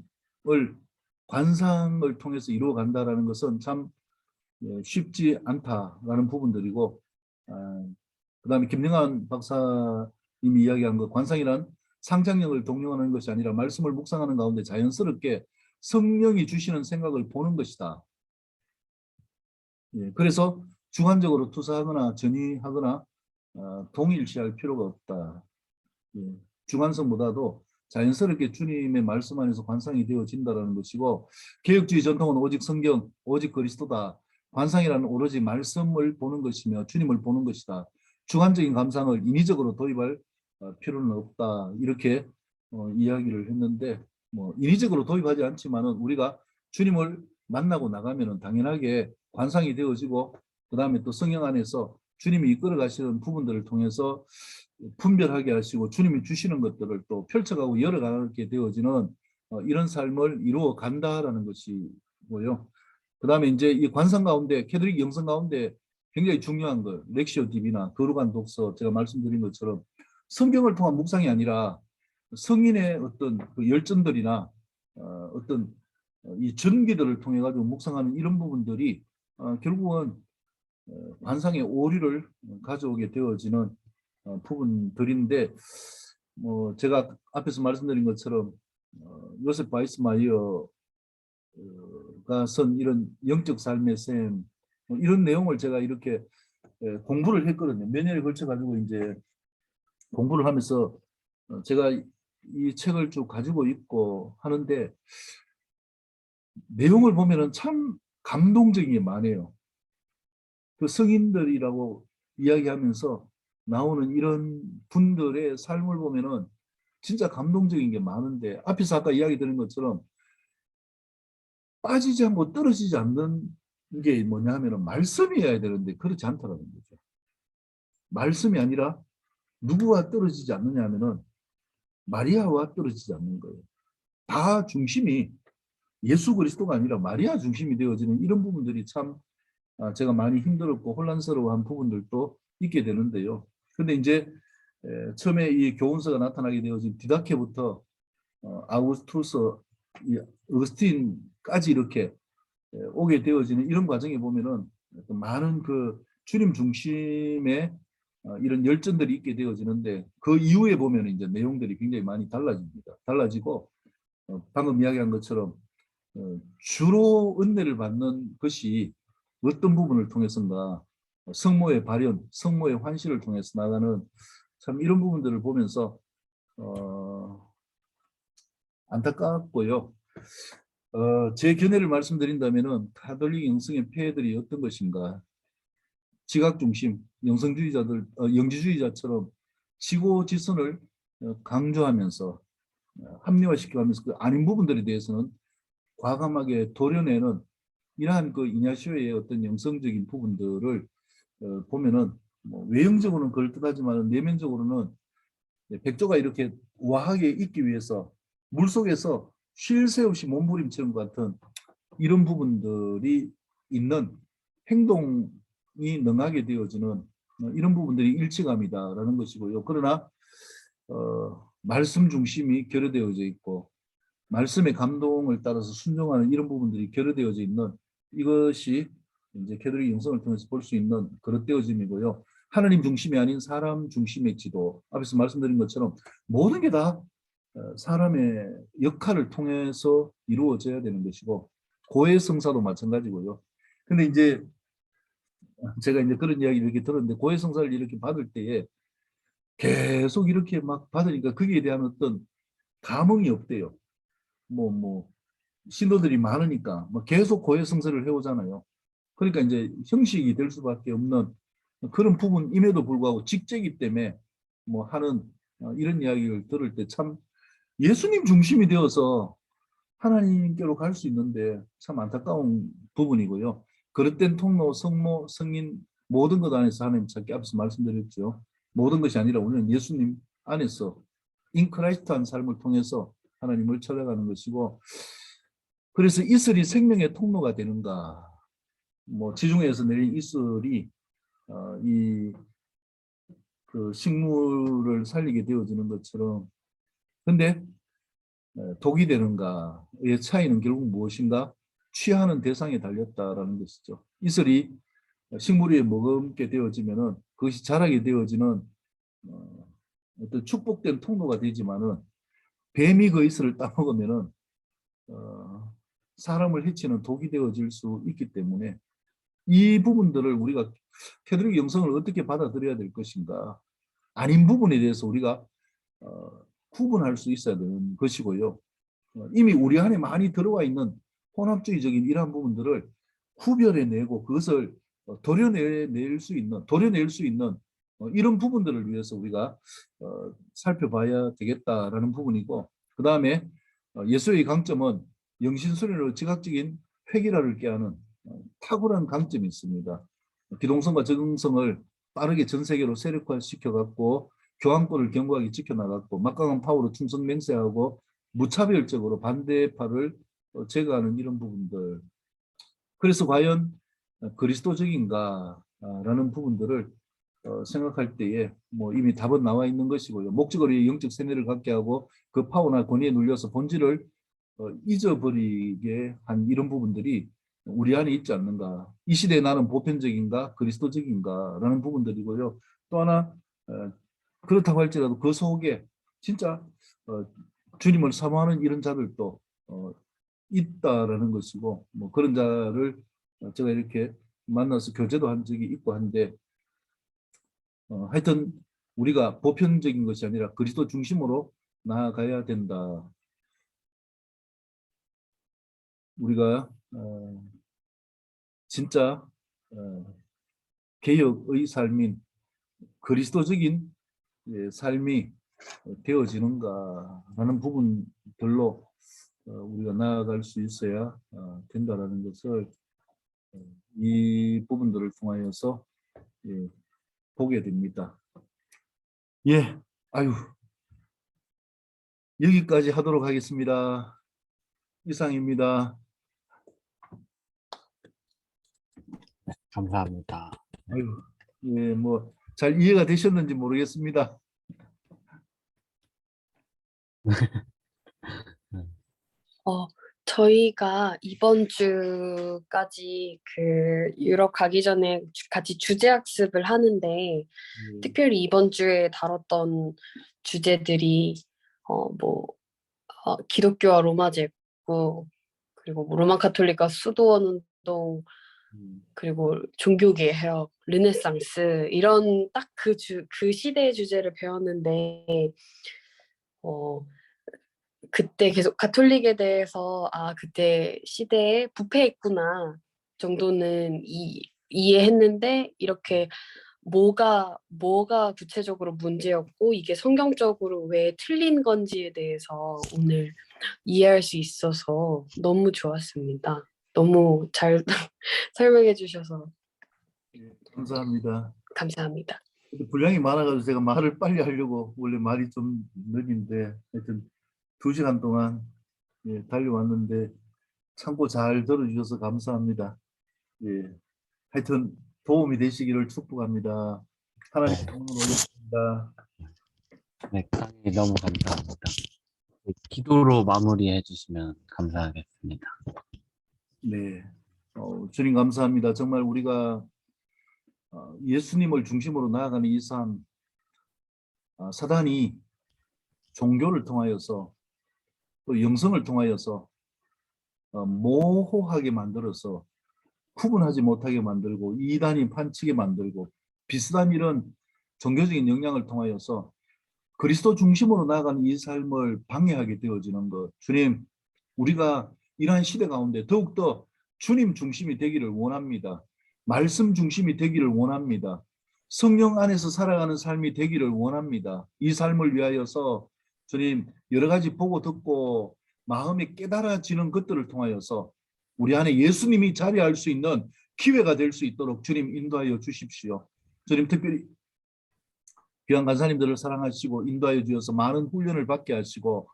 관상을 통해서 이루어 간다라는 것은 참 쉽지 않다라는 부분들이고, 그다음에 김영환 박사님이 이야기한 것, 관상이란 상상력을 동용하는 것이 아니라 말씀을 묵상하는 가운데 자연스럽게 성령이 주시는 생각을 보는 것이다. 그래서 주관적으로 투사하거나 전이하거나 동일시할 필요가 없다. 주관성보다도 자연스럽게 주님의 말씀 안에서 관상이 되어진다는 것이고, 개혁주의 전통은 오직 성경, 오직 그리스도다. 관상이라는 오로지 말씀을 보는 것이며 주님을 보는 것이다. 주관적인 감상을 인위적으로 도입할 필요는 없다. 이렇게 이야기를 했는데, 뭐 인위적으로 도입하지 않지만은 우리가 주님을 만나고 나가면은 당연하게 관상이 되어지고, 그 다음에 또 성령 안에서 주님이 이끌어 가시는 부분들을 통해서 분별하게 하시고 주님이 주시는 것들을 또 펼쳐가고 열어가게 되어지는 이런 삶을 이루어 간다라는 것이고요. 그 다음에 이제 이 관상 가운데, 캐톨릭 영성 가운데 굉장히 중요한 거, 렉시오 디비나 거룩한 독서, 제가 말씀드린 것처럼 성경을 통한 묵상이 아니라 성인의 어떤 그 열정들이나 어떤 이 전기들을 통해 가지고 묵상하는 이런 부분들이 결국은 관상의 오류를 가져오게 되어지는 부분들인데, 뭐 제가 앞에서 말씀드린 것처럼 요셉 바이스마이어가 쓴 이런 영적 삶의 셈, 뭐 이런 내용을 제가 이렇게 공부를 했거든요. 몇 년에 걸쳐 가지고 이제 공부를 하면서 제가 이 책을 쭉 가지고 있고 하는데, 내용을 보면은 참 감동적인 게 많아요. 그 성인들이라고 이야기하면서 나오는 이런 분들의 삶을 보면은 진짜 감동적인 게 많은데, 앞에서 아까 이야기 드린 것처럼 빠지지 않고 떨어지지 않는 게 뭐냐 하면은 말씀이어야 되는데 그렇지 않다는 거죠. 말씀이 아니라 누구와 떨어지지 않느냐 하면은 마리아와 떨어지지 않는 거예요. 다 중심이 예수 그리스도가 아니라 마리아 중심이 되어지는 이런 부분들이 참 제가 많이 힘들었고 혼란스러워한 부분들도 있게 되는데요. 근데 이제 처음에 이 교훈서가 나타나게 되어진 디다케부터 아우구스투스, 어거스틴까지 이렇게 오게 되어지는 이런 과정에 보면은 많은 그 주님 중심의 이런 열정들이 있게 되어지는데, 그 이후에 보면 이제 내용들이 굉장히 많이 달라집니다. 달라지고 방금 이야기한 것처럼 주로 은혜를 받는 것이 어떤 부분을 통해서인가 성모의 발현, 성모의 환시를 통해서 나가는 참 이런 부분들을 보면서 안타깝고요. 제 견해를 말씀드린다면은 가톨릭 영성의 폐해들이 어떤 것인가? 지각 중심, 영성주의자들, 영지주의자처럼 지고지선을 강조하면서 합리화시켜가면서 그 아닌 부분들에 대해서는 과감하게 도려내는 이러한 그 이냐시오의 어떤 영성적인 부분들을 보면은 뭐 외형적으로는 그럴듯하지만 내면적으로는 백조가 이렇게 우아하게 있기 위해서 물속에서 쉴 새 없이 몸부림치는 것 같은 이런 부분들이 있는 행동이 능하게 되어지는 이런 부분들이 일치감이다라는 것이고요. 그러나 말씀 중심이 결여되어져 있고 말씀의 감동을 따라서 순종하는 이런 부분들이 결여되어져 있는 이것이 이제 캐톨릭 영성을 통해서 볼 수 있는 그릇되어짐이고요. 하나님 중심이 아닌 사람 중심의 지도. 앞에서 말씀드린 것처럼 모든 게 다 사람의 역할을 통해서 이루어져야 되는 것이고 고해 성사도 마찬가지고요. 근데 이제 제가 이제 그런 이야기를 이렇게 들었는데 고해 성사를 이렇게 받을 때에 계속 이렇게 막 받으니까 거기에 대한 어떤 감흥이 없대요. 뭐 신도들이 많으니까 뭐 계속 고해 성사를 해오잖아요. 그러니까 이제 형식이 될 수밖에 없는 그런 부분임에도 불구하고 직제이기 때문에 뭐 하는 이런 이야기를 들을 때 참 예수님 중심이 되어서 하나님께로 갈 수 있는데 참 안타까운 부분이고요. 그릇된 통로, 성모, 성인 모든 것 안에서 하나님 찾기 앞에서 말씀드렸죠. 모든 것이 아니라 우리는 예수님 안에서 인크라이스트한 삶을 통해서 하나님을 찾아가는 것이고 그래서 이슬이 생명의 통로가 되는가 뭐 지중해에서 내린 이슬이 이 그 식물을 살리게 되어지는 것처럼 근데 독이 되는가의 차이는 결국 무엇인가? 취하는 대상에 달렸다라는 것이죠. 이슬이 식물 위에 머금게 되어지면은 그것이 자라게 되어지는 어떤 축복된 통로가 되지만은 뱀이 그 이슬을 따먹으면은 사람을 해치는 독이 되어질 수 있기 때문에 이 부분들을 우리가 캐톨릭 영성을 어떻게 받아들여야 될 것인가? 아닌 부분에 대해서 우리가 구분할 수 있어야 되는 것이고요. 이미 우리 안에 많이 들어와 있는 혼합주의적인 이러한 부분들을 구별해내고 그것을 도려낼 수 있는 이런 부분들을 위해서 우리가 살펴봐야 되겠다라는 부분이고 그 다음에 예수의 강점은 영신순례로 지각적인 획일화를 꾀하는 탁월한 강점이 있습니다. 기동성과 적응성을 빠르게 전 세계로 세력화시켜갖고 교황권을 견고하게 지켜나갔고 막강한 파워로 충성 맹세하고 무차별적으로 반대파를 제거하는 이런 부분들. 그래서 과연 그리스도적인가라는 부분들을 생각할 때에 뭐 이미 답은 나와 있는 것이고요. 목적으로 영적 세뇌를 갖게 하고 그 파워나 권위에 눌려서 본질을 잊어버리게 한 이런 부분들이 우리 안에 있지 않는가. 이 시대에 나는 보편적인가 그리스도적인가라는 부분들이고요. 또 하나 그렇다고 할지라도 그 속에 진짜 주님을 사모하는 이런 자들도 있다라는 것이고 뭐 그런 자를 제가 이렇게 만나서 교제도 한 적이 있고 한데 하여튼 우리가 보편적인 것이 아니라 그리스도 중심으로 나아가야 된다. 우리가 진짜 개혁의 삶인 그리스도적인 삶이 되어지는가라는 부분들로 우리가 나아갈 수 있어야 된다라는 것을 이 부분들을 통하여서 보게 됩니다. 예, 아유, 여기까지 하도록 하겠습니다. 이상입니다. 감사합니다. 아유, 예, 뭐 잘 이해가 되셨는지 모르겠습니다. 저희가 이번 주까지 그 유럽 가기 전에 같이 주제 학습을 하는데 특별히 이번 주에 다뤘던 주제들이 기독교와 로마 제국 그리고 뭐 로마 카톨릭과 수도원 운동 그리고 종교계 해역, 르네상스 이런 딱 그 시대의 주제를 배웠는데 그때 계속 가톨릭에 대해서 그때 시대에 부패했구나 정도는 이해했는데 이렇게 뭐가 구체적으로 문제였고 이게 성경적으로 왜 틀린 건지에 대해서 오늘 이해할 수 있어서 너무 좋았습니다. 너무 잘 설명해 주셔서 감사합니다. 감사합니다. 분량이 많아가지고 제가 말을 빨리 하려고 원래 말이 좀 느린데 하여튼 2시간 동안 달려왔는데 참고 잘 들어주셔서 감사합니다. 하여튼 도움이 되시기를 축복합니다. 하나님 성령을 올렸습니다. 네, 강의 너무 감사합니다. 기도로 마무리해 주시면 감사하겠습니다. 네, 주님 감사합니다. 정말 우리가 예수님을 중심으로 나아가는 이 삶, 사단이 종교를 통하여서 또 영성을 통하여서 모호하게 만들어서 구분하지 못하게 만들고 이단이 판치게 만들고 비슷한 이런 종교적인 영향을 통하여서 그리스도 중심으로 나아가는 이 삶을 방해하게 되어지는 것. 주님, 우리가 이러한 시대 가운데 더욱더 주님 중심이 되기를 원합니다. 말씀 중심이 되기를 원합니다. 성령 안에서 살아가는 삶이 되기를 원합니다. 이 삶을 위하여서 주님 여러 가지 보고 듣고 마음에 깨달아지는 것들을 통하여서 우리 안에 예수님이 자리할 수 있는 기회가 될 수 있도록 주님 인도하여 주십시오. 주님 특별히 귀한 간사님들을 사랑하시고 인도하여 주셔서 많은 훈련을 받게 하시고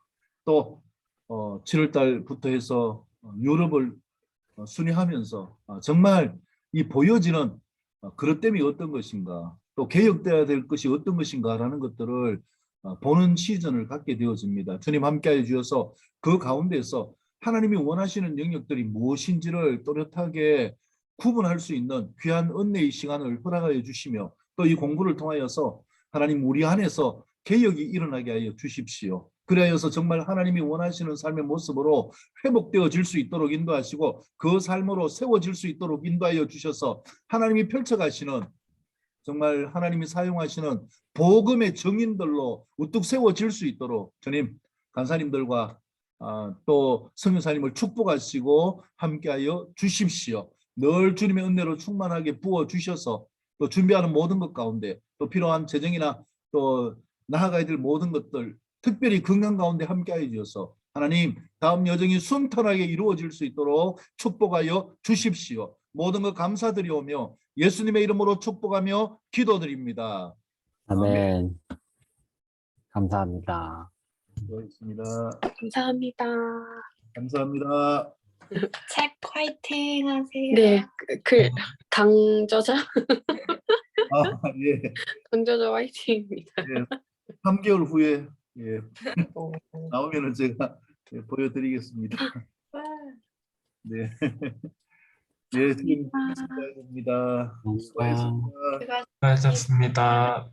또 7월 달부터 해서 유럽을 순회하면서 정말 이 보여지는 그릇됨이 어떤 것인가 또 개혁되어야 될 것이 어떤 것인가라는 것들을 보는 시즌을 갖게 되어집니다. 주님 함께하여 주셔서 그 가운데서 하나님이 원하시는 영역들이 무엇인지를 또렷하게 구분할 수 있는 귀한 은혜의 시간을 허락하여 주시며 또 이 공부를 통하여서 하나님 우리 안에서 개혁이 일어나게 하여 주십시오. 그래서 정말 하나님이 원하시는 삶의 모습으로 회복되어질 수 있도록 인도하시고 그 삶으로 세워질 수 있도록 인도하여 주셔서 하나님이 펼쳐가시는 정말 하나님이 사용하시는 복음의 증인들로 우뚝 세워질 수 있도록 주님 간사님들과 또 성교사님을 축복하시고 함께하여 주십시오. 늘 주님의 은혜로 충만하게 부어주셔서 또 준비하는 모든 것 가운데 또 필요한 재정이나 또 나아가야 될 모든 것들 특별히 건강 가운데 함께하여 주셔서 하나님 다음 여정이 순탄하게 이루어질 수 있도록 축복하여 주십시오. 모든 것 감사드리오며 예수님의 이름으로 축복하며 기도드립니다. 아멘. 감사합니다. 수고하셨습니다. 감사합니다. 감사합니다. 책 화이팅 하세요. 네, 강저자 예. 강저자 화이팅입니다. 3개월 후에 어, 나오면은 제가 보여드리겠습니다. 네. 예, 지금 수고하셨습니다. 수고하셨습니다. 수고하셨습니다.